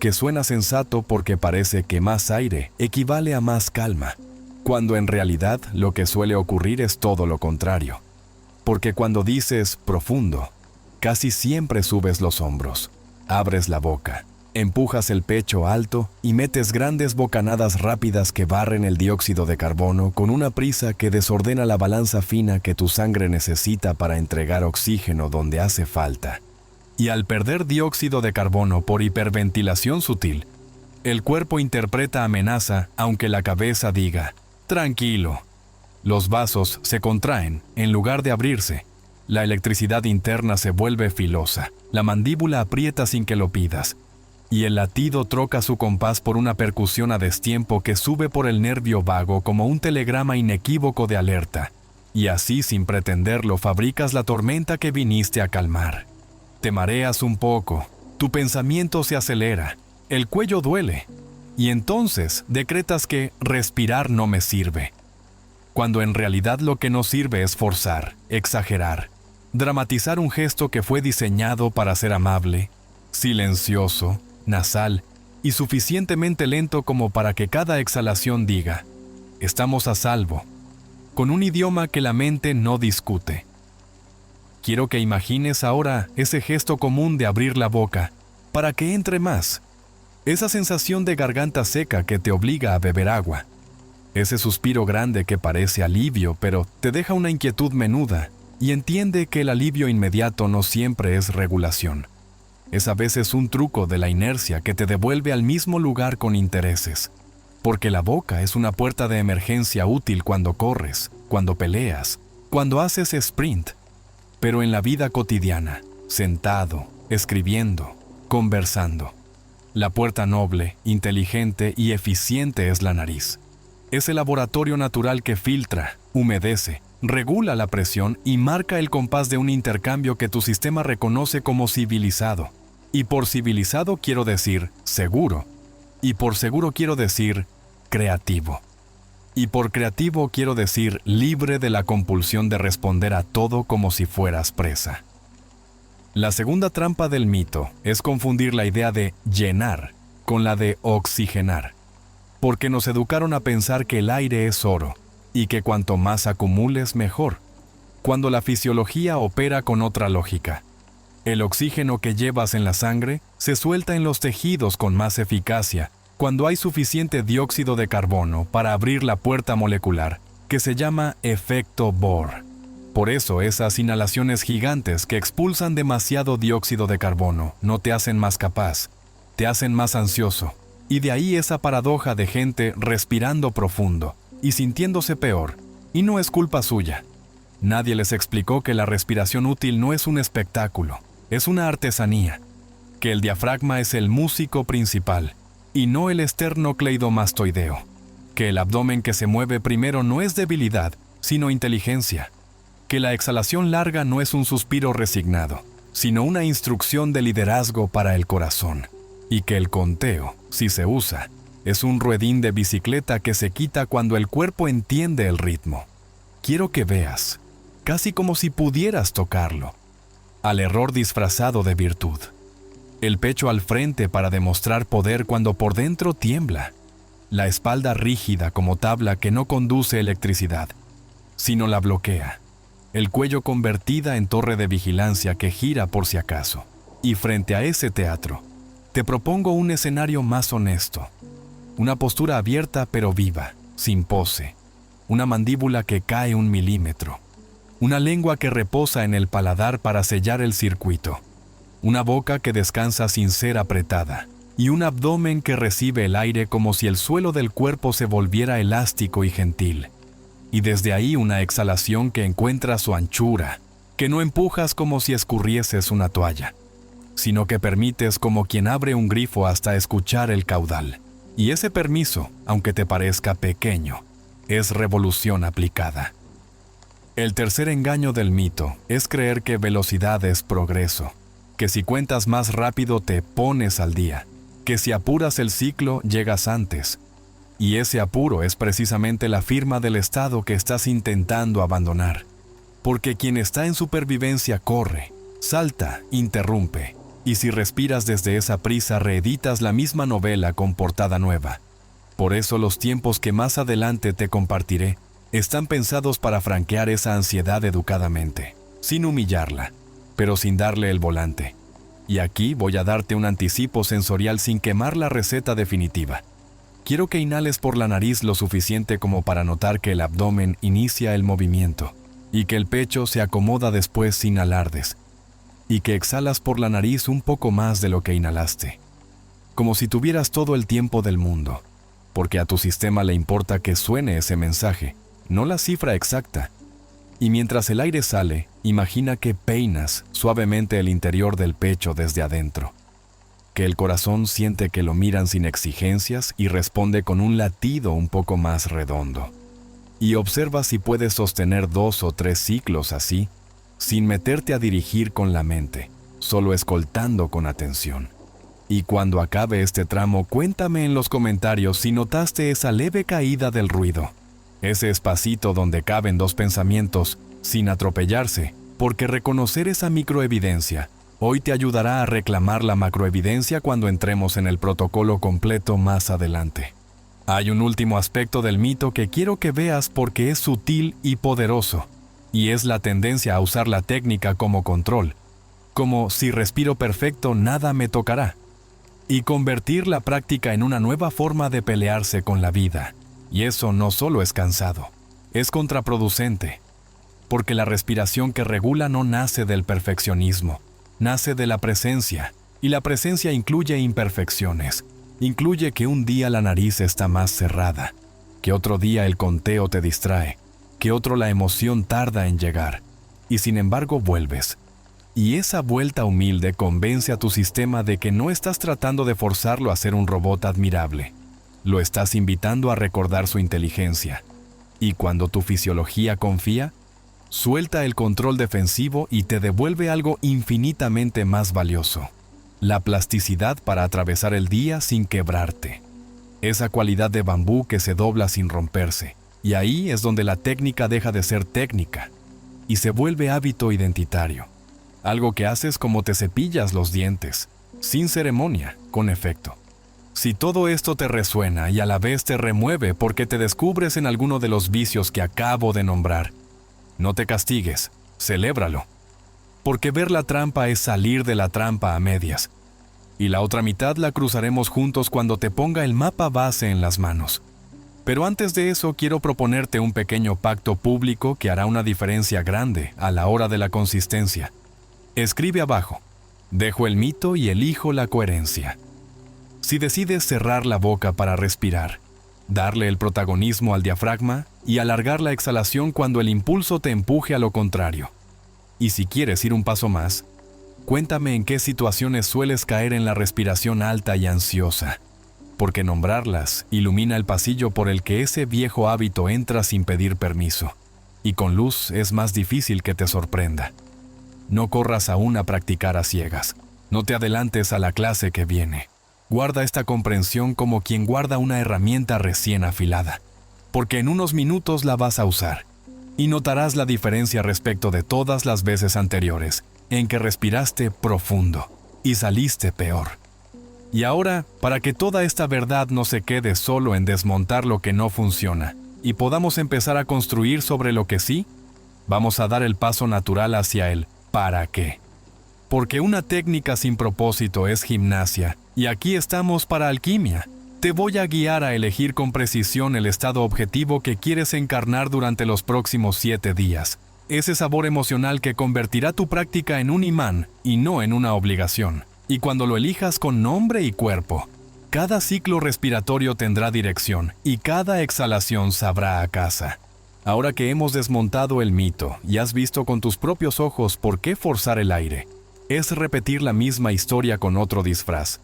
que suena sensato porque parece que más aire equivale a más calma, cuando en realidad lo que suele ocurrir es todo lo contrario. Porque cuando dices profundo, casi siempre subes los hombros, abres la boca, empujas el pecho alto y metes grandes bocanadas rápidas que barren el dióxido de carbono con una prisa que desordena la balanza fina que tu sangre necesita para entregar oxígeno donde hace falta. Y al perder dióxido de carbono por hiperventilación sutil, el cuerpo interpreta amenaza aunque la cabeza diga, tranquilo. Los vasos se contraen en lugar de abrirse. La electricidad interna se vuelve filosa, la mandíbula aprieta sin que lo pidas, y el latido troca su compás por una percusión a destiempo que sube por el nervio vago como un telegrama inequívoco de alerta, y así sin pretenderlo fabricas la tormenta que viniste a calmar. Te mareas un poco, tu pensamiento se acelera, el cuello duele, y entonces decretas que respirar no me sirve, cuando en realidad lo que no sirve es forzar, exagerar, dramatizar un gesto que fue diseñado para ser amable, silencioso, nasal y suficientemente lento como para que cada exhalación diga, estamos a salvo, con un idioma que la mente no discute. Quiero que imagines ahora ese gesto común de abrir la boca, para que entre más, esa sensación de garganta seca que te obliga a beber agua, ese suspiro grande que parece alivio pero te deja una inquietud menuda, y entiende que el alivio inmediato no siempre es regulación. Es a veces un truco de la inercia que te devuelve al mismo lugar con intereses, porque la boca es una puerta de emergencia útil cuando corres, cuando peleas, cuando haces sprint. Pero en la vida cotidiana, sentado, escribiendo, conversando, la puerta noble, inteligente y eficiente es la nariz. Es el laboratorio natural que filtra, humedece, regula la presión y marca el compás de un intercambio que tu sistema reconoce como civilizado. Y por civilizado quiero decir seguro. Y por seguro quiero decir creativo. Y por creativo quiero decir libre de la compulsión de responder a todo como si fueras presa. La segunda trampa del mito es confundir la idea de llenar con la de oxigenar. Porque nos educaron a pensar que el aire es oro y que cuanto más acumules mejor, cuando la fisiología opera con otra lógica. El oxígeno que llevas en la sangre se suelta en los tejidos con más eficacia cuando hay suficiente dióxido de carbono para abrir la puerta molecular, que se llama efecto Bohr. Por eso esas inhalaciones gigantes que expulsan demasiado dióxido de carbono no te hacen más capaz, te hacen más ansioso. Y de ahí esa paradoja de gente respirando profundo y sintiéndose peor, y no es culpa suya. Nadie les explicó que la respiración útil no es un espectáculo, es una artesanía, que el diafragma es el músico principal y no el esternocleidomastoideo, que el abdomen que se mueve primero no es debilidad, sino inteligencia, que la exhalación larga no es un suspiro resignado, sino una instrucción de liderazgo para el corazón, y que el conteo, si se usa, es un ruedín de bicicleta que se quita cuando el cuerpo entiende el ritmo. Quiero que veas, casi como si pudieras tocarlo, al error disfrazado de virtud. El pecho al frente para demostrar poder cuando por dentro tiembla. La espalda rígida como tabla que no conduce electricidad, sino la bloquea. El cuello convertida en torre de vigilancia que gira por si acaso. Y frente a ese teatro, te propongo un escenario más honesto. Una postura abierta pero viva, sin pose. Una mandíbula que cae 1 milímetro. Una lengua que reposa en el paladar para sellar el circuito. Una boca que descansa sin ser apretada. Y un abdomen que recibe el aire como si el suelo del cuerpo se volviera elástico y gentil. Y desde ahí una exhalación que encuentra su anchura, que no empujas como si escurrieses una toalla, sino que permites como quien abre un grifo hasta escuchar el caudal. Y ese permiso, aunque te parezca pequeño, es revolución aplicada. El tercer engaño del mito es creer que velocidad es progreso, que si cuentas más rápido te pones al día, que si apuras el ciclo llegas antes. Y ese apuro es precisamente la firma del estado que estás intentando abandonar. Porque quien está en supervivencia corre, salta, interrumpe, y si respiras desde esa prisa reeditas la misma novela con portada nueva. Por eso los tiempos que más adelante te compartiré están pensados para franquear esa ansiedad educadamente, sin humillarla, pero sin darle el volante. Y aquí voy a darte un anticipo sensorial sin quemar la receta definitiva. Quiero que inhales por la nariz lo suficiente como para notar que el abdomen inicia el movimiento y que el pecho se acomoda después sin alardes, y que exhalas por la nariz un poco más de lo que inhalaste, como si tuvieras todo el tiempo del mundo, porque a tu sistema le importa que suene ese mensaje, no la cifra exacta. Y mientras el aire sale, imagina que peinas suavemente el interior del pecho desde adentro, que el corazón siente que lo miran sin exigencias y responde con un latido un poco más redondo. Y observa si puedes sostener 2 o 3 ciclos así, sin meterte a dirigir con la mente, solo escoltando con atención. Y cuando acabe este tramo, cuéntame en los comentarios si notaste esa leve caída del ruido, ese espacito donde caben 2 pensamientos sin atropellarse, porque reconocer esa microevidencia hoy te ayudará a reclamar la macroevidencia cuando entremos en el protocolo completo más adelante. Hay un último aspecto del mito que quiero que veas porque es sutil y poderoso, y es la tendencia a usar la técnica como control, como si respiro perfecto nada me tocará, y convertir la práctica en una nueva forma de pelearse con la vida. Y eso no solo es cansado, es contraproducente, porque la respiración que regula no nace del perfeccionismo, nace de la presencia, y la presencia incluye imperfecciones. Incluye que un día la nariz está más cerrada, que otro día el conteo te distrae, que otro la emoción tarda en llegar, y sin embargo vuelves. Y esa vuelta humilde convence a tu sistema de que no estás tratando de forzarlo a ser un robot admirable. Lo estás invitando a recordar su inteligencia. Y cuando tu fisiología confía, suelta el control defensivo y te devuelve algo infinitamente más valioso. La plasticidad para atravesar el día sin quebrarte. Esa cualidad de bambú que se dobla sin romperse. Y ahí es donde la técnica deja de ser técnica y se vuelve hábito identitario. Algo que haces como te cepillas los dientes, sin ceremonia, con efecto. Si todo esto te resuena y a la vez te remueve porque te descubres en alguno de los vicios que acabo de nombrar, no te castigues, celébralo. Porque ver la trampa es salir de la trampa a medias. Y la otra mitad la cruzaremos juntos cuando te ponga el mapa base en las manos. Pero antes de eso quiero proponerte un pequeño pacto público que hará una diferencia grande a la hora de la consistencia. Escribe abajo: dejo el mito y elijo la coherencia. Si decides cerrar la boca para respirar, darle el protagonismo al diafragma y alargar la exhalación cuando el impulso te empuje a lo contrario. Y si quieres ir un paso más, cuéntame en qué situaciones sueles caer en la respiración alta y ansiosa, porque nombrarlas ilumina el pasillo por el que ese viejo hábito entra sin pedir permiso, y con luz es más difícil que te sorprenda. No corras aún a practicar a ciegas, no te adelantes a la clase que viene. Guarda esta comprensión como quien guarda una herramienta recién afilada, porque en unos minutos la vas a usar, y notarás la diferencia respecto de todas las veces anteriores, en que respiraste profundo y saliste peor. Y ahora, para que toda esta verdad no se quede solo en desmontar lo que no funciona, y podamos empezar a construir sobre lo que sí, vamos a dar el paso natural hacia el ¿para qué? Porque una técnica sin propósito es gimnasia, y aquí estamos para alquimia. Te voy a guiar a elegir con precisión el estado objetivo que quieres encarnar durante los próximos 7 días. Ese sabor emocional que convertirá tu práctica en un imán y no en una obligación. Y cuando lo elijas con nombre y cuerpo, cada ciclo respiratorio tendrá dirección y cada exhalación sabrá a casa. Ahora que hemos desmontado el mito y has visto con tus propios ojos por qué forzar el aire, es repetir la misma historia con otro disfraz.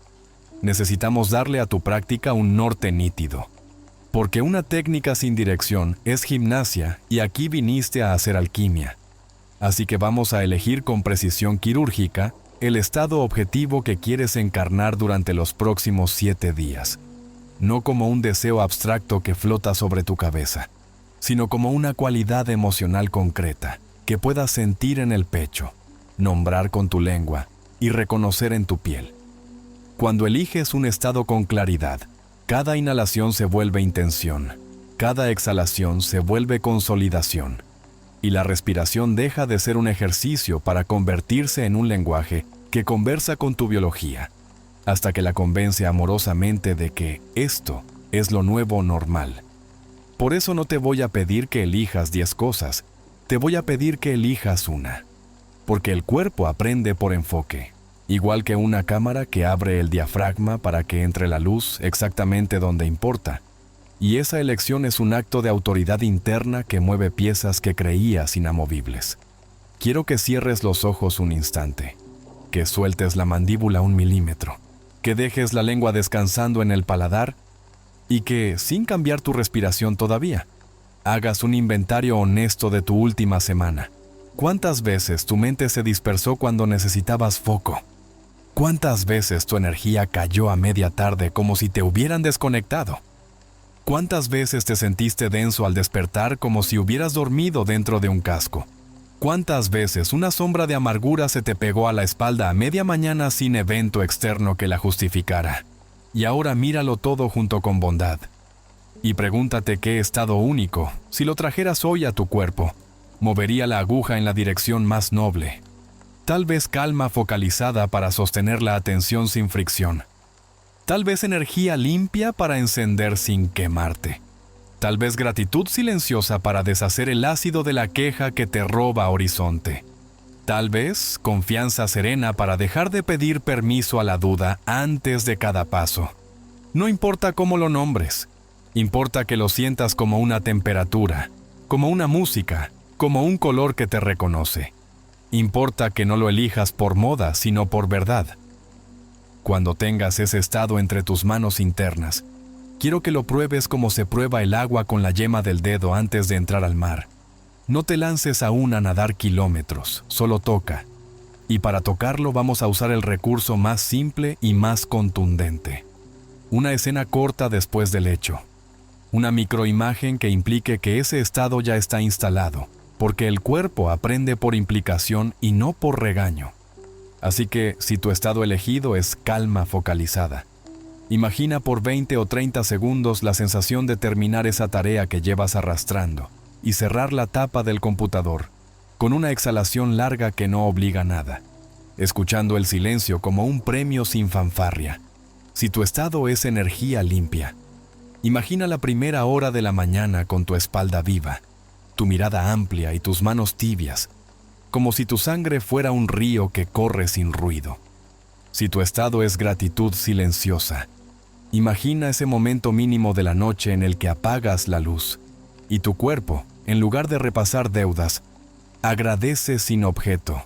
Necesitamos darle a tu práctica un norte nítido. Porque una técnica sin dirección es gimnasia y aquí viniste a hacer alquimia. Así que vamos a elegir con precisión quirúrgica el estado objetivo que quieres encarnar durante los próximos 7 días. No como un deseo abstracto que flota sobre tu cabeza, sino como una cualidad emocional concreta que puedas sentir en el pecho, nombrar con tu lengua y reconocer en tu piel. Cuando eliges un estado con claridad, cada inhalación se vuelve intención, cada exhalación se vuelve consolidación, y la respiración deja de ser un ejercicio para convertirse en un lenguaje que conversa con tu biología, hasta que la convence amorosamente de que esto es lo nuevo normal. Por eso no te voy a pedir que elijas 10 cosas, te voy a pedir que elijas una, porque el cuerpo aprende por enfoque. Igual que una cámara que abre el diafragma para que entre la luz exactamente donde importa. Y esa elección es un acto de autoridad interna que mueve piezas que creías inamovibles. Quiero que cierres los ojos un instante, que sueltes la mandíbula 1 milímetro, que dejes la lengua descansando en el paladar y que, sin cambiar tu respiración todavía, hagas un inventario honesto de tu última semana. ¿Cuántas veces tu mente se dispersó cuando necesitabas foco? ¿Cuántas veces tu energía cayó a media tarde como si te hubieran desconectado? ¿Cuántas veces te sentiste denso al despertar como si hubieras dormido dentro de un casco? ¿Cuántas veces una sombra de amargura se te pegó a la espalda a media mañana sin evento externo que la justificara? Y ahora míralo todo junto con bondad. Y pregúntate qué estado único, si lo trajeras hoy a tu cuerpo, movería la aguja en la dirección más noble. Tal vez calma focalizada para sostener la atención sin fricción. Tal vez energía limpia para encender sin quemarte. Tal vez gratitud silenciosa para deshacer el ácido de la queja que te roba horizonte. Tal vez confianza serena para dejar de pedir permiso a la duda antes de cada paso. No importa cómo lo nombres, importa que lo sientas como una temperatura, como una música, como un color que te reconoce. Importa que no lo elijas por moda, sino por verdad. Cuando tengas ese estado entre tus manos internas, quiero que lo pruebes como se prueba el agua con la yema del dedo antes de entrar al mar. No te lances aún a nadar kilómetros, solo toca. Y para tocarlo vamos a usar el recurso más simple y más contundente. Una escena corta después del hecho. Una microimagen que implique que ese estado ya está instalado, porque el cuerpo aprende por implicación y no por regaño. Así que, si tu estado elegido es calma focalizada, imagina por 20 o 30 segundos la sensación de terminar esa tarea que llevas arrastrando y cerrar la tapa del computador, con una exhalación larga que no obliga a nada, escuchando el silencio como un premio sin fanfarria. Si tu estado es energía limpia, imagina la primera hora de la mañana con tu espalda viva, tu mirada amplia y tus manos tibias, como si tu sangre fuera un río que corre sin ruido. Si tu estado es gratitud silenciosa, imagina ese momento mínimo de la noche en el que apagas la luz y tu cuerpo, en lugar de repasar deudas, agradece sin objeto,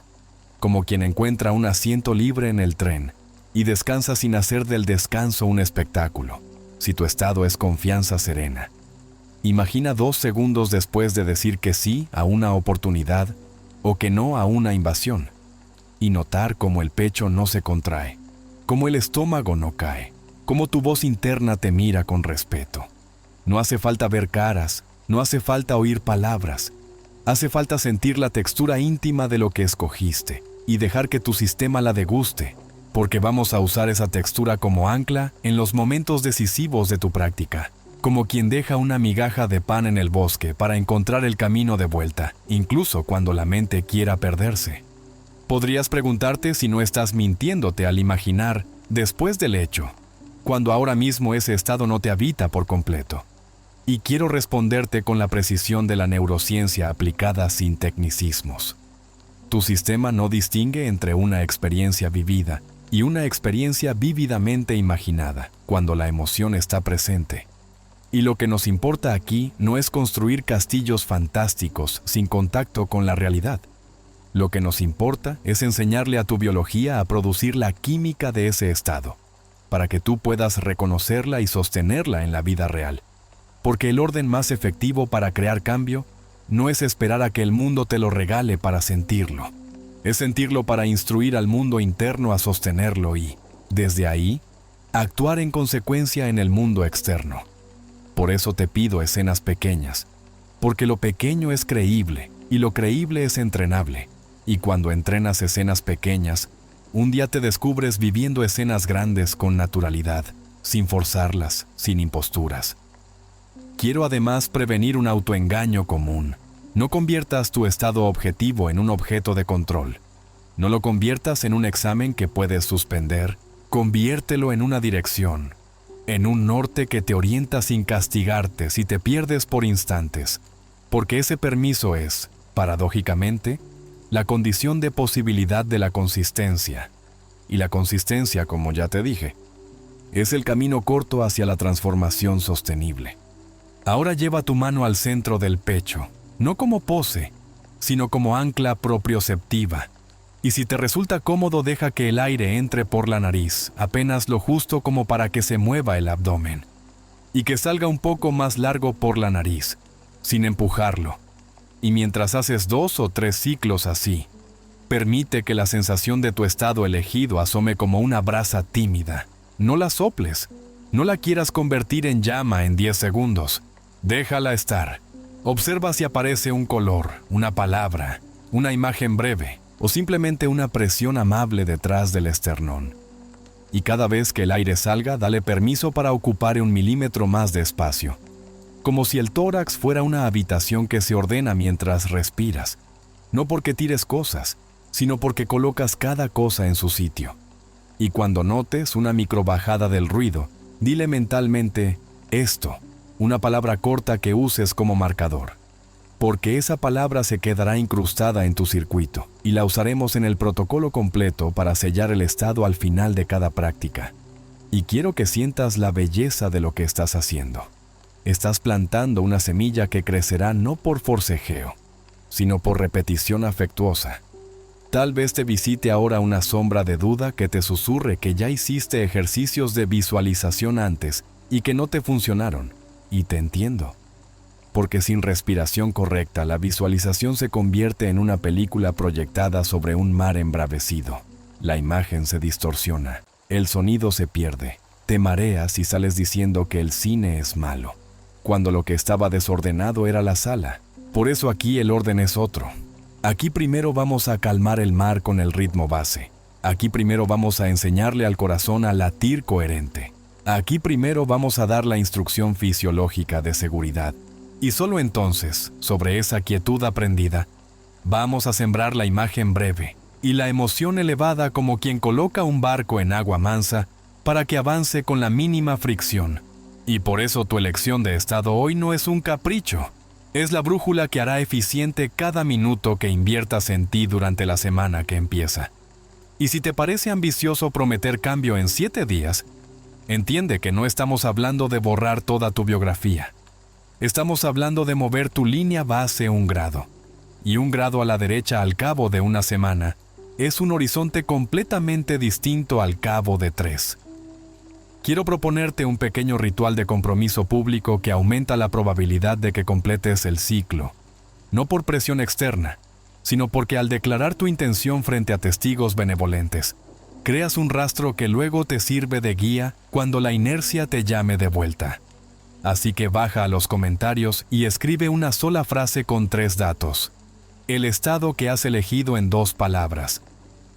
como quien encuentra un asiento libre en el tren y descansa sin hacer del descanso un espectáculo. Si tu estado es confianza serena, imagina 2 segundos después de decir que sí a una oportunidad o que no a una invasión, y notar cómo el pecho no se contrae, cómo el estómago no cae, cómo tu voz interna te mira con respeto. No hace falta ver caras, no hace falta oír palabras, hace falta sentir la textura íntima de lo que escogiste y dejar que tu sistema la deguste, porque vamos a usar esa textura como ancla en los momentos decisivos de tu práctica. Como quien deja una migaja de pan en el bosque para encontrar el camino de vuelta, incluso cuando la mente quiera perderse. Podrías preguntarte si no estás mintiéndote al imaginar, después del hecho, cuando ahora mismo ese estado no te habita por completo. Y quiero responderte con la precisión de la neurociencia aplicada sin tecnicismos. Tu sistema no distingue entre una experiencia vivida y una experiencia vívidamente imaginada, cuando la emoción está presente. Y lo que nos importa aquí no es construir castillos fantásticos sin contacto con la realidad. Lo que nos importa es enseñarle a tu biología a producir la química de ese estado, para que tú puedas reconocerla y sostenerla en la vida real. porque el orden más efectivo para crear cambio no es esperar a que el mundo te lo regale para sentirlo. Es sentirlo para instruir al mundo interno a sostenerlo y, desde ahí, actuar en consecuencia en el mundo externo. Por eso te pido escenas pequeñas, porque lo pequeño es creíble y lo creíble es entrenable. Y cuando entrenas escenas pequeñas, un día te descubres viviendo escenas grandes con naturalidad, sin forzarlas, sin imposturas. Quiero además prevenir un autoengaño común. No conviertas tu estado objetivo en un objeto de control. No lo conviertas en un examen que puedes suspender. Conviértelo en una dirección, en un norte que te orienta sin castigarte si te pierdes por instantes, porque ese permiso es, paradójicamente, la condición de posibilidad de la consistencia. Y la consistencia, como ya te dije, es el camino corto hacia la transformación sostenible. Ahora lleva tu mano al centro del pecho, no como pose, sino como ancla propioceptiva. Y si te resulta cómodo, deja que el aire entre por la nariz, apenas lo justo como para que se mueva el abdomen, y que salga un poco más largo por la nariz, sin empujarlo. Y mientras haces 2 o 3 ciclos así, permite que la sensación de tu estado elegido asome como una brasa tímida. No la soples, no la quieras convertir en llama en 10 segundos. Déjala estar. Observa si aparece un color, una palabra, una imagen breve o simplemente una presión amable detrás del esternón. Y cada vez que el aire salga, dale permiso para ocupar 1 milímetro más de espacio. Como si el tórax fuera una habitación que se ordena mientras respiras. No porque tires cosas, sino porque colocas cada cosa en su sitio. Y cuando notes una microbajada del ruido, dile mentalmente esto, una palabra corta que uses como marcador. Porque esa palabra se quedará incrustada en tu circuito y la usaremos en el protocolo completo para sellar el estado al final de cada práctica. Y quiero que sientas la belleza de lo que estás haciendo. Estás plantando una semilla que crecerá no por forcejeo, sino por repetición afectuosa. Tal vez te visite ahora una sombra de duda que te susurre que ya hiciste ejercicios de visualización antes y que no te funcionaron. Y te entiendo. Porque sin respiración correcta, la visualización se convierte en una película proyectada sobre un mar embravecido. La imagen se distorsiona, el sonido se pierde, te mareas y sales diciendo que el cine es malo, cuando lo que estaba desordenado era la sala. Por eso aquí el orden es otro. Aquí primero vamos a calmar el mar con el ritmo base. Aquí primero vamos a enseñarle al corazón a latir coherente. Aquí primero vamos a dar la instrucción fisiológica de seguridad. Y solo entonces, sobre esa quietud aprendida, vamos a sembrar la imagen breve y la emoción elevada como quien coloca un barco en agua mansa para que avance con la mínima fricción. Y por eso tu elección de estado hoy no es un capricho. Es la brújula que hará eficiente cada minuto que inviertas en ti durante la semana que empieza. Y si te parece ambicioso prometer cambio en 7 días, entiende que no estamos hablando de borrar toda tu biografía. Estamos hablando de mover tu línea base 1 grado. Y 1 grado a la derecha al cabo de una semana es un horizonte completamente distinto al cabo de 3. Quiero proponerte un pequeño ritual de compromiso público que aumenta la probabilidad de que completes el ciclo. No por presión externa, sino porque al declarar tu intención frente a testigos benevolentes, creas un rastro que luego te sirve de guía cuando la inercia te llame de vuelta. Así que baja a los comentarios y escribe una sola frase con 3 datos. El estado que has elegido en 2 palabras.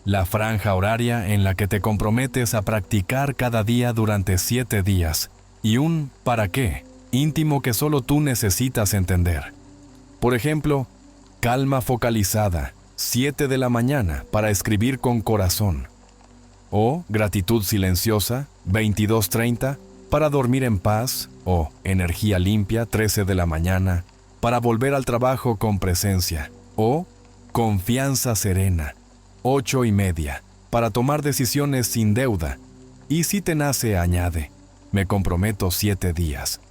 La franja horaria en la que te comprometes a practicar cada día durante 7 días. Y un ¿para qué? Íntimo que solo tú necesitas entender. Por ejemplo, calma focalizada, 7 de la mañana para escribir con corazón. O gratitud silenciosa, 22:30, para dormir en paz. O energía limpia, 13 de la mañana, para volver al trabajo con presencia. O confianza serena, 8:30, para tomar decisiones sin deuda. Y si te nace, añade, me comprometo 7 días.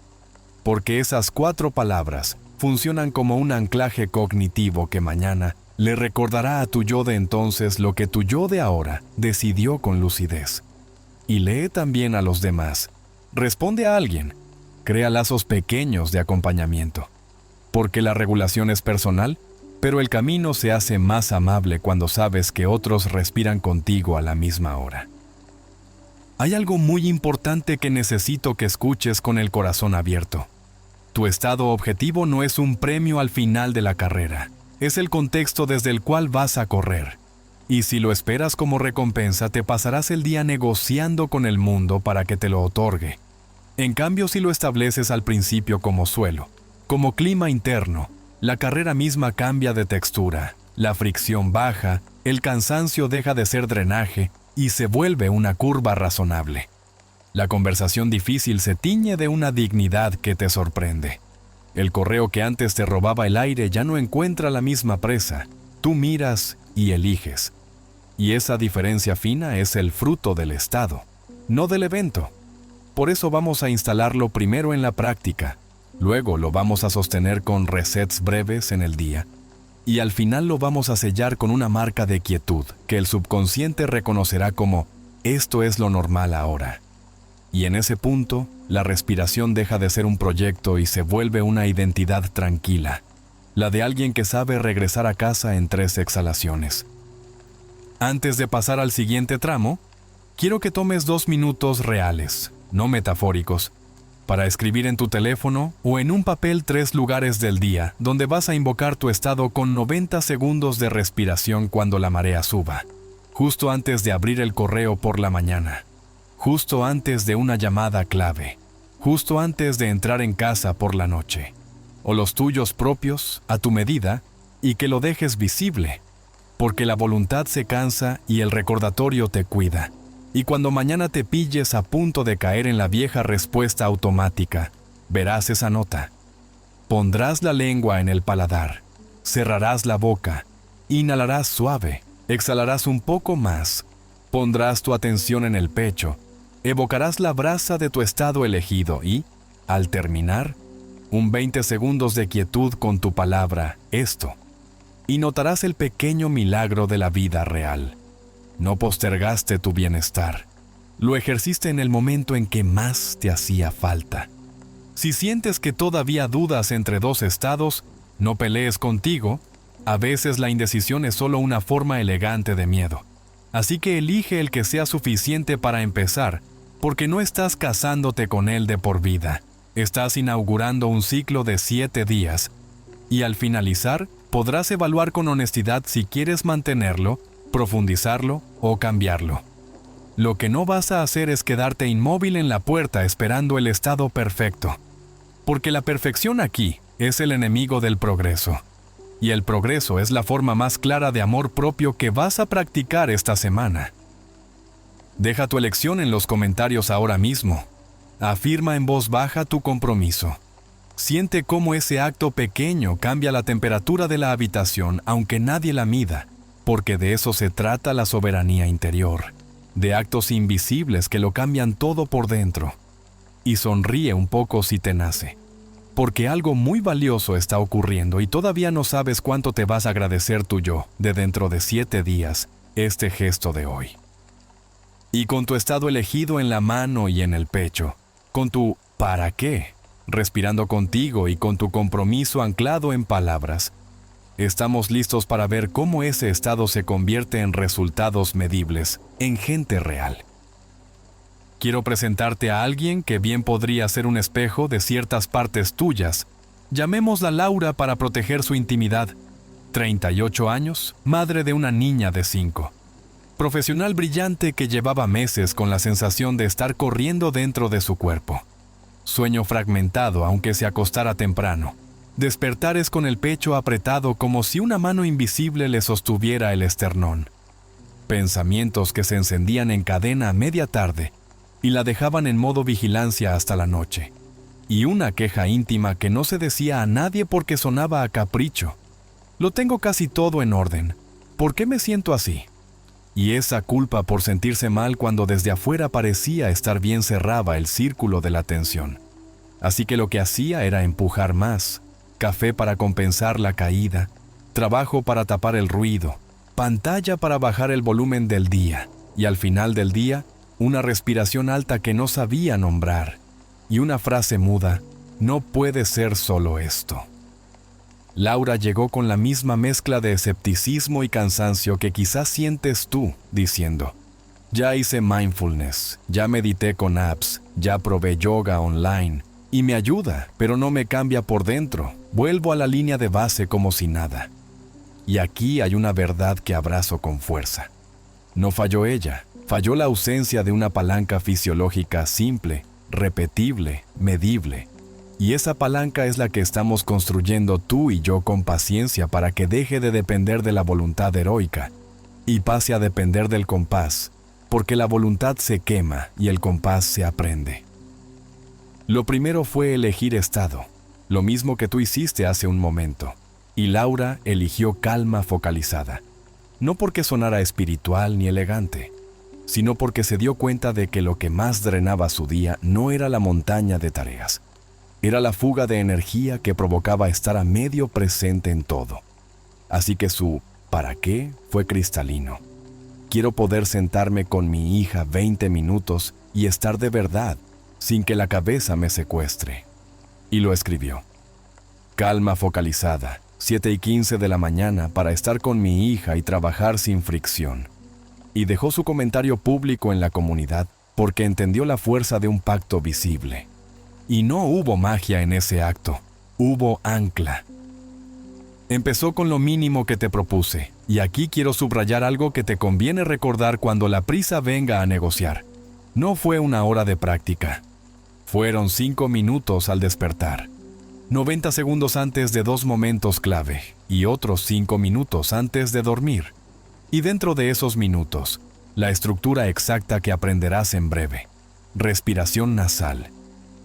Porque esas 4 palabras funcionan como un anclaje cognitivo que mañana le recordará a tu yo de entonces lo que tu yo de ahora decidió con lucidez. Y lee también a los demás. Responde a alguien. Crea lazos pequeños de acompañamiento. Porque la regulación es personal, pero el camino se hace más amable cuando sabes que otros respiran contigo a la misma hora. Hay algo muy importante que necesito que escuches con el corazón abierto. Tu estado objetivo no es un premio al final de la carrera, es el contexto desde el cual vas a correr. Y si lo esperas como recompensa, te pasarás el día negociando con el mundo para que te lo otorgue. En cambio, si lo estableces al principio como suelo, como clima interno, la carrera misma cambia de textura, la fricción baja, el cansancio deja de ser drenaje y se vuelve una curva razonable. La conversación difícil se tiñe de una dignidad que te sorprende. El correo que antes te robaba el aire ya no encuentra la misma presa. Tú miras y eliges. Y esa diferencia fina es el fruto del estado, no del evento. Por eso vamos a instalarlo primero en la práctica, luego lo vamos a sostener con resets breves en el día, y al final lo vamos a sellar con una marca de quietud que el subconsciente reconocerá como «esto es lo normal ahora». Y en ese punto, la respiración deja de ser un proyecto y se vuelve una identidad tranquila, la de alguien que sabe regresar a casa en 3 exhalaciones. Antes de pasar al siguiente tramo, quiero que tomes 2 minutos reales, no metafóricos, para escribir en tu teléfono o en un papel 3 lugares del día donde vas a invocar tu estado con 90 segundos de respiración cuando la marea suba, justo antes de abrir el correo por la mañana, justo antes de una llamada clave, justo antes de entrar en casa por la noche, o los tuyos propios, a tu medida, y que lo dejes visible, porque la voluntad se cansa y el recordatorio te cuida. Y cuando mañana te pilles a punto de caer en la vieja respuesta automática, verás esa nota. Pondrás la lengua en el paladar, cerrarás la boca, inhalarás suave, exhalarás un poco más, pondrás tu atención en el pecho, evocarás la brasa de tu estado elegido y, al terminar, un 20 segundos de quietud con tu palabra, esto, y notarás el pequeño milagro de la vida real. No postergaste tu bienestar. Lo ejerciste en el momento en que más te hacía falta. Si sientes que todavía dudas entre 2 estados, no pelees contigo. A veces la indecisión es solo una forma elegante de miedo. Así que elige el que sea suficiente para empezar, porque no estás casándote con él de por vida. Estás inaugurando un ciclo de 7 días. Y al finalizar, podrás evaluar con honestidad si quieres mantenerlo, profundizarlo o cambiarlo. Lo que no vas a hacer es quedarte inmóvil en la puerta esperando el estado perfecto, porque la perfección aquí es el enemigo del progreso, y el progreso es la forma más clara de amor propio que vas a practicar esta semana. Deja tu elección en los comentarios ahora mismo. Afirma en voz baja tu compromiso. Siente cómo ese acto pequeño cambia la temperatura de la habitación aunque nadie la mida, porque de eso se trata la soberanía interior, de actos invisibles que lo cambian todo por dentro. Y sonríe un poco si te nace, porque algo muy valioso está ocurriendo y todavía no sabes cuánto te vas a agradecer tu yo de dentro de 7 días este gesto de hoy. Y con tu estado elegido en la mano y en el pecho, con tu ¿para qué?, respirando contigo y con tu compromiso anclado en palabras, estamos listos para ver cómo ese estado se convierte en resultados medibles, en gente real. Quiero presentarte a alguien que bien podría ser un espejo de ciertas partes tuyas. Llamémosla Laura para proteger su intimidad. 38 años, madre de una niña de 5. Profesional brillante que llevaba meses con la sensación de estar corriendo dentro de su cuerpo. Sueño fragmentado aunque se acostara temprano. Despertares con el pecho apretado como si una mano invisible le sostuviera el esternón. Pensamientos que se encendían en cadena a media tarde y la dejaban en modo vigilancia hasta la noche. Y una queja íntima que no se decía a nadie porque sonaba a capricho. Lo tengo casi todo en orden. ¿Por qué me siento así? Y esa culpa por sentirse mal cuando desde afuera parecía estar bien cerraba el círculo de la tensión. Así que lo que hacía era empujar más. Café para compensar la caída, trabajo para tapar el ruido, pantalla para bajar el volumen del día, y al final del día, una respiración alta que no sabía nombrar. y una frase muda: no puede ser solo esto. Laura llegó con la misma mezcla de escepticismo y cansancio que quizás sientes tú, diciendo: ya hice mindfulness, ya medité con apps, ya probé yoga online, y me ayuda, pero no me cambia por dentro. Vuelvo a la línea de base como si nada. Y aquí hay una verdad que abrazo con fuerza. No falló ella, falló la ausencia de una palanca fisiológica simple, repetible, medible. Y esa palanca es la que estamos construyendo tú y yo con paciencia para que deje de depender de la voluntad heroica y pase a depender del compás, porque la voluntad se quema y el compás se aprende. Lo primero fue elegir estado, lo mismo que tú hiciste hace un momento, y Laura eligió calma focalizada, no porque sonara espiritual ni elegante, sino porque se dio cuenta de que lo que más drenaba su día no era la montaña de tareas, era la fuga de energía que provocaba estar a medio presente en todo. Así que su ¿para qué? Fue cristalino. Quiero poder sentarme con mi hija 20 minutos y estar de verdad, sin que la cabeza me secuestre. Y lo escribió. Calma focalizada, 7:15 de la mañana para estar con mi hija y trabajar sin fricción. Y dejó su comentario público en la comunidad porque entendió la fuerza de un pacto visible. Y no hubo magia en ese acto, hubo ancla. Empezó con lo mínimo que te propuse, y aquí quiero subrayar algo que te conviene recordar cuando la prisa venga a negociar. No fue una hora de práctica. Fueron 5 minutos al despertar, 90 segundos antes de 2 momentos clave, y otros 5 minutos antes de dormir. Y dentro de esos minutos, la estructura exacta que aprenderás en breve. Respiración nasal,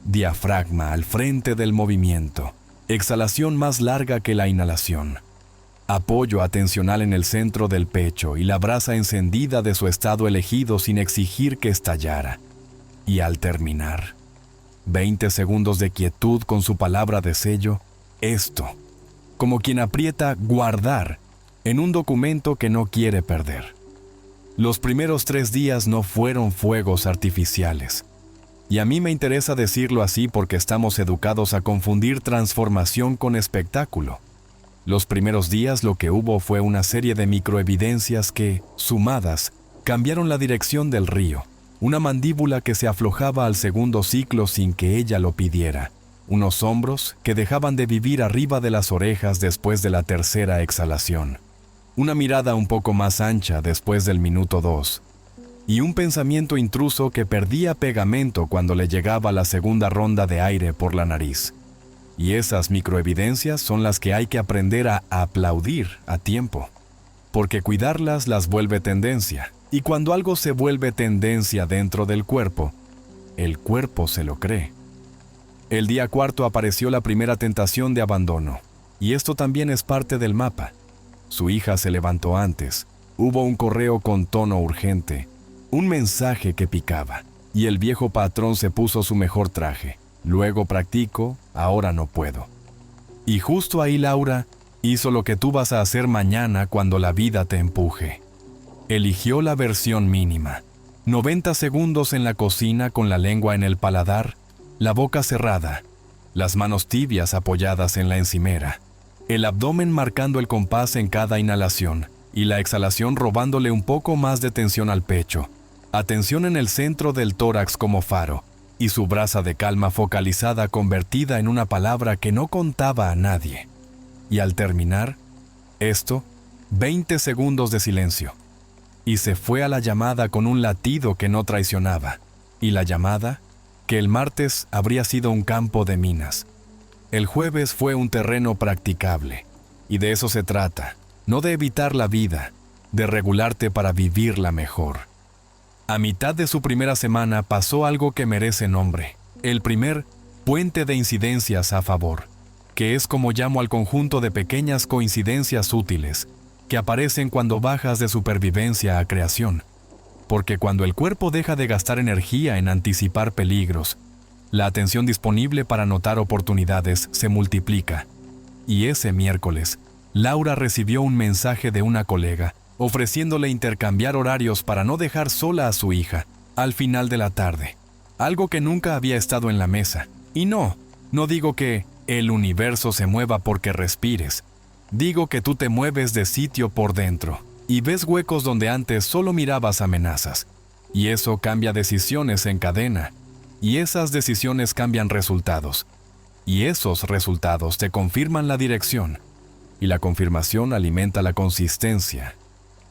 diafragma al frente del movimiento, exhalación más larga que la inhalación, apoyo atencional en el centro del pecho y la brasa encendida de su estado elegido sin exigir que estallara. Y al terminar, 20 segundos de quietud con su palabra de sello, esto, como quien aprieta guardar en un documento que no quiere perder. Los primeros 3 días no fueron fuegos artificiales. Y a mí me interesa decirlo así porque estamos educados a confundir transformación con espectáculo. Los primeros días lo que hubo fue una serie de microevidencias que, sumadas, cambiaron la dirección del río. Una mandíbula que se aflojaba al segundo ciclo sin que ella lo pidiera. Unos hombros que dejaban de vivir arriba de las orejas después de la tercera exhalación. Una mirada un poco más ancha después del minuto 2. Y un pensamiento intruso que perdía pegamento cuando le llegaba la segunda ronda de aire por la nariz. Y esas microevidencias son las que hay que aprender a aplaudir a tiempo, porque cuidarlas las vuelve tendencia, y cuando algo se vuelve tendencia dentro del cuerpo, el cuerpo se lo cree. El día 4 apareció la primera tentación de abandono, y esto también es parte del mapa. Su hija se levantó antes, hubo un correo con tono urgente, un mensaje que picaba, y el viejo patrón se puso su mejor traje. Luego practico, ahora no puedo. Y justo ahí Laura hizo lo que tú vas a hacer mañana cuando la vida te empuje. Eligió la versión mínima. 90 segundos en la cocina con la lengua en el paladar, la boca cerrada, las manos tibias apoyadas en la encimera, el abdomen marcando el compás en cada inhalación y la exhalación robándole un poco más de tensión al pecho. Atención en el centro del tórax como faro, y su brasa de calma focalizada convertida en una palabra que no contaba a nadie. Y al terminar, esto, 20 segundos de silencio. Y se fue a la llamada con un latido que no traicionaba. Y la llamada, que el martes habría sido un campo de minas. El jueves fue un terreno practicable. Y de eso se trata, no de evitar la vida, de regularte para vivirla mejor. A mitad de su primera semana pasó algo que merece nombre. El primer puente de incidencias a favor, que es como llamo al conjunto de pequeñas coincidencias útiles, que aparecen cuando bajas de supervivencia a creación. Porque cuando el cuerpo deja de gastar energía en anticipar peligros, la atención disponible para notar oportunidades se multiplica. Y ese miércoles, Laura recibió un mensaje de una colega, ofreciéndole intercambiar horarios para no dejar sola a su hija, al final de la tarde. algo que nunca había estado en la mesa. Y no digo que el universo se mueva porque respires. Digo que tú te mueves de sitio por dentro y ves huecos donde antes solo mirabas amenazas. Y eso cambia decisiones en cadena. Y esas decisiones cambian resultados. Y esos resultados te confirman la dirección. Y la confirmación alimenta la consistencia.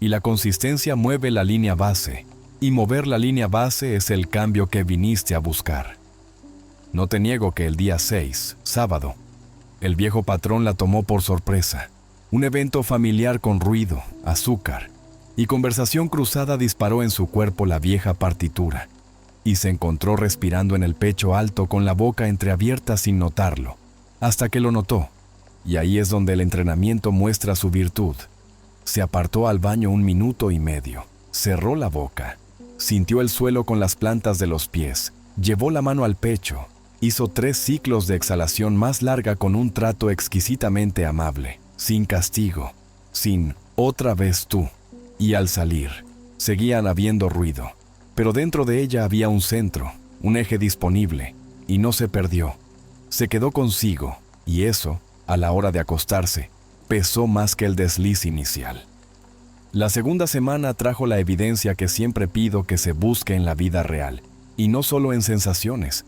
Y la consistencia mueve la línea base. Y mover la línea base es el cambio que viniste a buscar. No te niego que el día 6, sábado, el viejo patrón la tomó por sorpresa. Un evento familiar con ruido, azúcar y conversación cruzada disparó en su cuerpo la vieja partitura. Y se encontró respirando en el pecho alto con la boca entreabierta sin notarlo, hasta que lo notó. Y ahí es donde el entrenamiento muestra su virtud. Se apartó al baño 1 minuto y medio, cerró la boca, sintió el suelo con las plantas de los pies, llevó la mano al pecho, hizo 3 ciclos de exhalación más larga con un trato exquisitamente amable, sin castigo, sin otra vez tú. Y al salir, seguían habiendo ruido, pero dentro de ella había un centro, un eje disponible, y no se perdió. Se quedó consigo, y eso, a la hora de acostarse, pesó más que el desliz inicial. La segunda semana trajo la evidencia que siempre pido que se busque en la vida real, y no solo en sensaciones.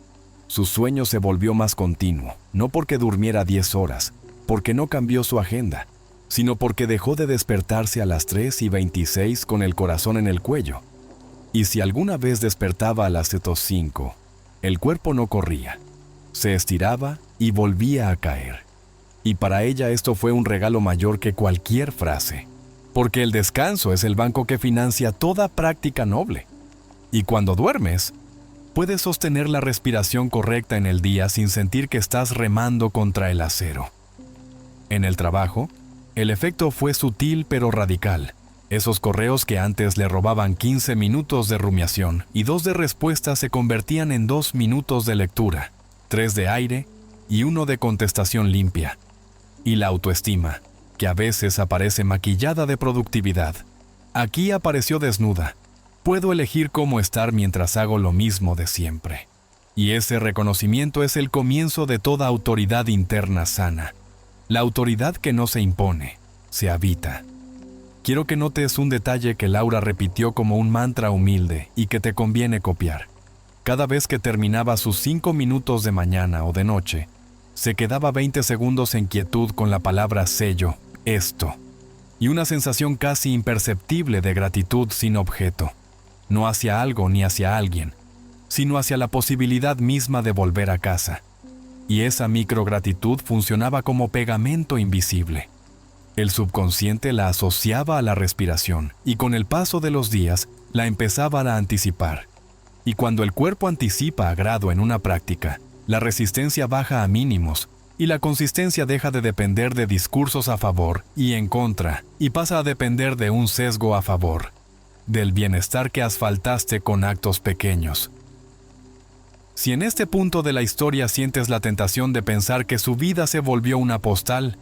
Su sueño se volvió más continuo, no porque durmiera 10 horas, porque no cambió su agenda, sino porque dejó de despertarse a las 3:26 con el corazón en el cuello. Y si alguna vez despertaba a las 7:05, el cuerpo no corría, se estiraba y volvía a caer. Y para ella esto fue un regalo mayor que cualquier frase, porque el descanso es el banco que financia toda práctica noble. Y cuando duermes, puedes sostener la respiración correcta en el día sin sentir que estás remando contra el acero. En el trabajo, el efecto fue sutil pero radical. Esos correos que antes le robaban 15 minutos de rumiación y 2 de respuesta se convertían en 2 minutos de lectura, 3 de aire y 1 de contestación limpia. Y la autoestima, que a veces aparece maquillada de productividad, aquí apareció desnuda. Puedo elegir cómo estar mientras hago lo mismo de siempre. Y ese reconocimiento es el comienzo de toda autoridad interna sana. La autoridad que no se impone, se habita. Quiero que notes un detalle que Laura repitió como un mantra humilde y que te conviene copiar. Cada vez que terminaba sus 5 minutos de mañana o de noche, se quedaba 20 segundos en quietud con la palabra sello, esto, y una sensación casi imperceptible de gratitud sin objeto, no hacia algo ni hacia alguien, sino hacia la posibilidad misma de volver a casa. Y esa microgratitud funcionaba como pegamento invisible. El subconsciente la asociaba a la respiración y con el paso de los días la empezaba a anticipar. Y cuando el cuerpo anticipa a grado en una práctica, la resistencia baja a mínimos y la consistencia deja de depender de discursos a favor y en contra y pasa a depender de un sesgo a favor, del bienestar que asfaltaste con actos pequeños. Si en este punto de la historia sientes la tentación de pensar que su vida se volvió una postal,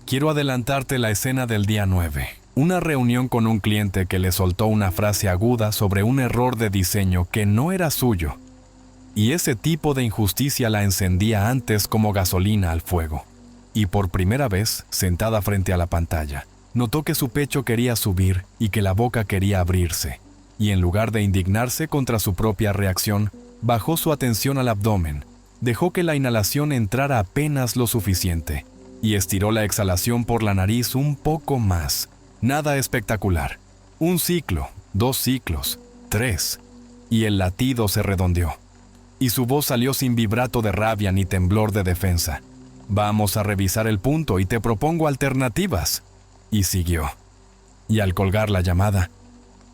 quiero adelantarte la escena del día 9. Una reunión con un cliente que le soltó una frase aguda sobre un error de diseño que no era suyo. Y ese tipo de injusticia la encendía antes como gasolina al fuego. Y por primera vez, sentada frente a la pantalla, notó que su pecho quería subir y que la boca quería abrirse. Y en lugar de indignarse contra su propia reacción, bajó su atención al abdomen, dejó que la inhalación entrara apenas lo suficiente y estiró la exhalación por la nariz un poco más. Nada espectacular. 1 ciclo, 2 ciclos, 3. Y el latido se redondeó. Y su voz salió sin vibrato de rabia ni temblor de defensa. Vamos a revisar el punto y te propongo alternativas. Y siguió. Y al colgar la llamada,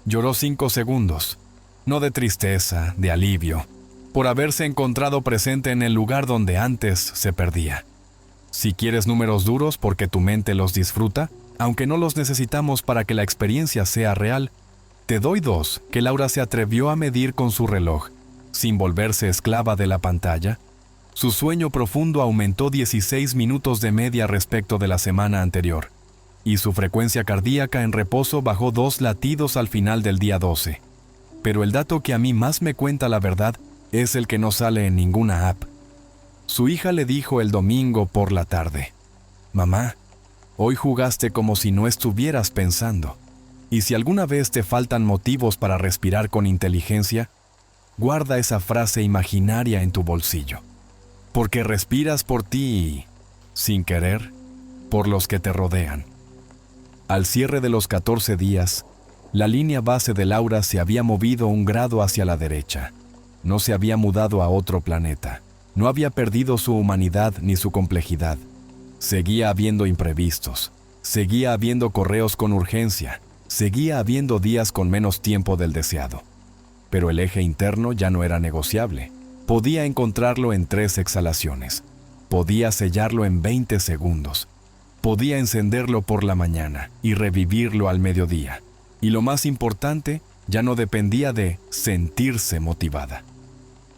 lloró 5 segundos. No de tristeza, de alivio, por haberse encontrado presente en el lugar donde antes se perdía. Si quieres números duros porque tu mente los disfruta, aunque no los necesitamos para que la experiencia sea real, te doy 2 que Laura se atrevió a medir con su reloj, sin volverse esclava de la pantalla. Su sueño profundo aumentó 16 minutos de media respecto de la semana anterior, y su frecuencia cardíaca en reposo bajó 2 latidos al final del día 12. Pero el dato que a mí más me cuenta la verdad Es el que no sale en ninguna app. Su hija le dijo el domingo por la tarde: «Mamá, hoy jugaste como si no estuvieras pensando. Y si alguna vez te faltan motivos para respirar con inteligencia, guarda esa frase imaginaria en tu bolsillo. Porque respiras por ti y, sin querer, por los que te rodean». Al cierre de los 14 días, la línea base de Laura se había movido 1 grado hacia la derecha. No se había mudado a otro planeta. No había perdido su humanidad ni su complejidad. Seguía habiendo imprevistos. Seguía habiendo correos con urgencia. Seguía habiendo días con menos tiempo del deseado. Pero el eje interno ya no era negociable. Podía encontrarlo en 3 exhalaciones. Podía sellarlo en 20 segundos. Podía encenderlo por la mañana y revivirlo al mediodía. Y lo más importante, ya no dependía de sentirse motivada.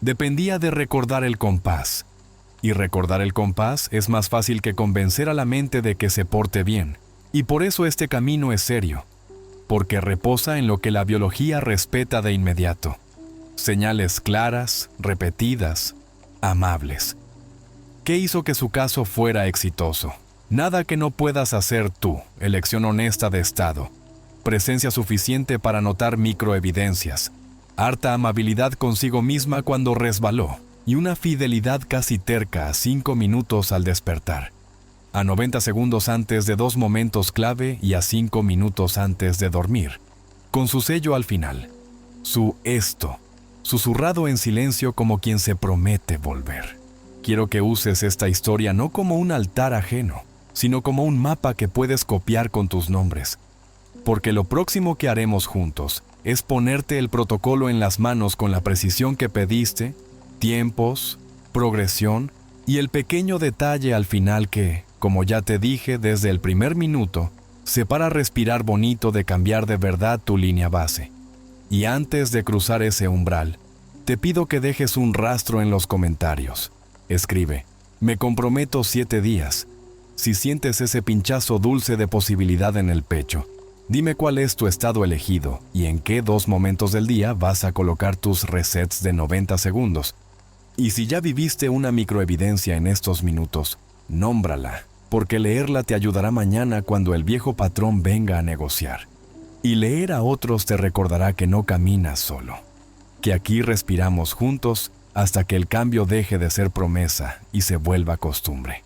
Dependía de recordar el compás. Y recordar el compás es más fácil que convencer a la mente de que se porte bien. Y por eso este camino es serio. Porque reposa en lo que la biología respeta de inmediato. Señales claras, repetidas, amables. ¿Qué hizo que su caso fuera exitoso? Nada que no puedas hacer tú, elección honesta de estado, presencia suficiente para notar microevidencias, harta amabilidad consigo misma cuando resbaló y una fidelidad casi terca a 5 minutos al despertar, a 90 segundos antes de 2 momentos clave y a 5 minutos antes de dormir, con su sello al final, su esto, susurrado en silencio como quien se promete volver. Quiero que uses esta historia no como un altar ajeno, sino como un mapa que puedes copiar con tus nombres. Porque lo próximo que haremos juntos es ponerte el protocolo en las manos con la precisión que pediste, tiempos, progresión y el pequeño detalle al final que, como ya te dije desde el primer minuto, separa respirar bonito de cambiar de verdad tu línea base. Y antes de cruzar ese umbral, te pido que dejes un rastro en los comentarios. Escribe: «Me comprometo 7 días». Si sientes ese pinchazo dulce de posibilidad en el pecho, dime cuál es tu estado elegido y en qué 2 momentos del día vas a colocar tus resets de 90 segundos. Y si ya viviste una microevidencia en estos minutos, nómbrala, porque leerla te ayudará mañana cuando el viejo patrón venga a negociar. Y leer a otros te recordará que no caminas solo, que aquí respiramos juntos hasta que el cambio deje de ser promesa y se vuelva costumbre.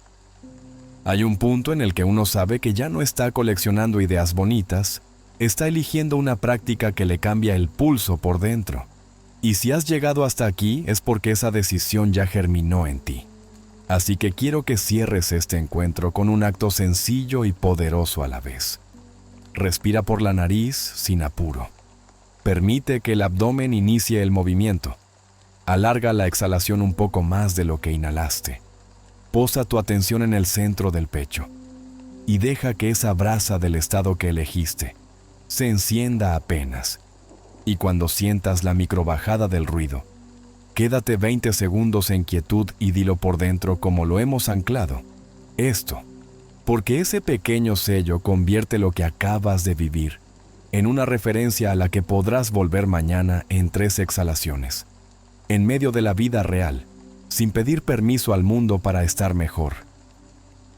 Hay un punto en el que uno sabe que ya no está coleccionando ideas bonitas, está eligiendo una práctica que le cambia el pulso por dentro. Y si has llegado hasta aquí es porque esa decisión ya germinó en ti. Así que quiero que cierres este encuentro con un acto sencillo y poderoso a la vez. Respira por la nariz sin apuro. Permite que el abdomen inicie el movimiento. Alarga la exhalación un poco más de lo que inhalaste. Posa tu atención en el centro del pecho y deja que esa brasa del estado que elegiste se encienda apenas. Y cuando sientas la microbajada del ruido, quédate 20 segundos en quietud y dilo por dentro como lo hemos anclado. Esto, porque ese pequeño sello convierte lo que acabas de vivir en una referencia a la que podrás volver mañana en 3 exhalaciones, en medio de la vida real, sin pedir permiso al mundo para estar mejor.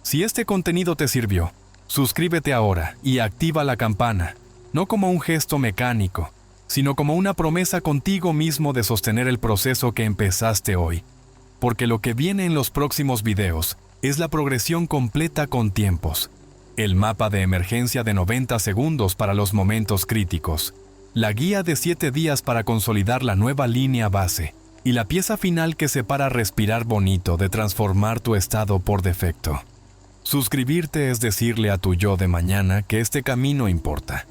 Si este contenido te sirvió, suscríbete ahora y activa la campana, no como un gesto mecánico, sino como una promesa contigo mismo de sostener el proceso que empezaste hoy. Porque lo que viene en los próximos videos es la progresión completa con tiempos, el mapa de emergencia de 90 segundos para los momentos críticos, la guía de 7 días para consolidar la nueva línea base, y la pieza final que separa respirar bonito de transformar tu estado por defecto. Suscribirte es decirle a tu yo de mañana que este camino importa.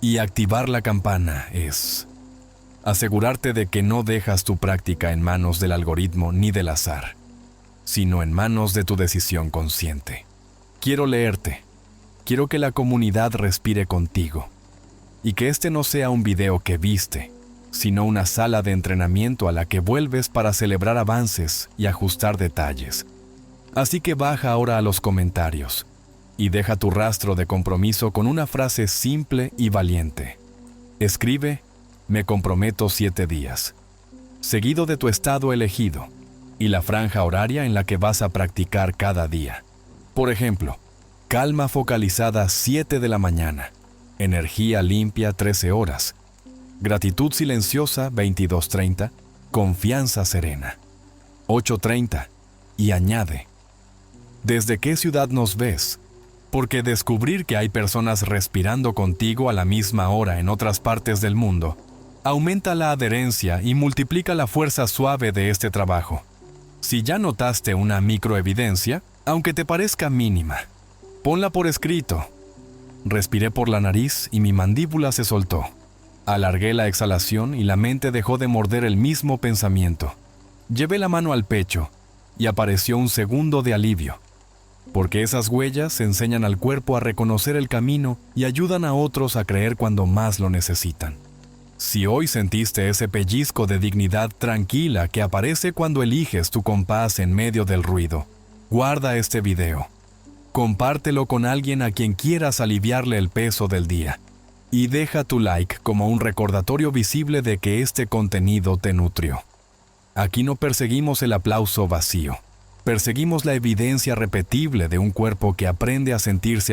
Y activar la campana es asegurarte de que no dejas tu práctica en manos del algoritmo ni del azar, sino en manos de tu decisión consciente. Quiero leerte. Quiero que la comunidad respire contigo. Y que este no sea un video que viste, sino una sala de entrenamiento a la que vuelves para celebrar avances y ajustar detalles. Así que baja ahora a los comentarios y deja tu rastro de compromiso con una frase simple y valiente. Escribe: «Me comprometo 7 días». seguido de tu estado elegido y la franja horaria en la que vas a practicar cada día. Por ejemplo, calma focalizada 7 de la mañana, energía limpia 13 horas, gratitud silenciosa 22:30, confianza serena 8:30 y añade: ¿desde qué ciudad nos ves? Porque descubrir que hay personas respirando contigo a la misma hora en otras partes del mundo aumenta la adherencia y multiplica la fuerza suave de este trabajo. Si ya notaste una microevidencia, aunque te parezca mínima, ponla por escrito. Respiré por la nariz y mi mandíbula se soltó. Alargué la exhalación y la mente dejó de morder el mismo pensamiento. Llevé la mano al pecho y apareció un segundo de alivio, porque esas huellas enseñan al cuerpo a reconocer el camino y ayudan a otros a creer cuando más lo necesitan. Si hoy sentiste ese pellizco de dignidad tranquila que aparece cuando eliges tu compás en medio del ruido, guarda este video. Compártelo con alguien a quien quieras aliviarle el peso del día. Y deja tu like como un recordatorio visible de que este contenido te nutrió. Aquí no perseguimos el aplauso vacío. Perseguimos la evidencia repetible de un cuerpo que aprende a sentirse a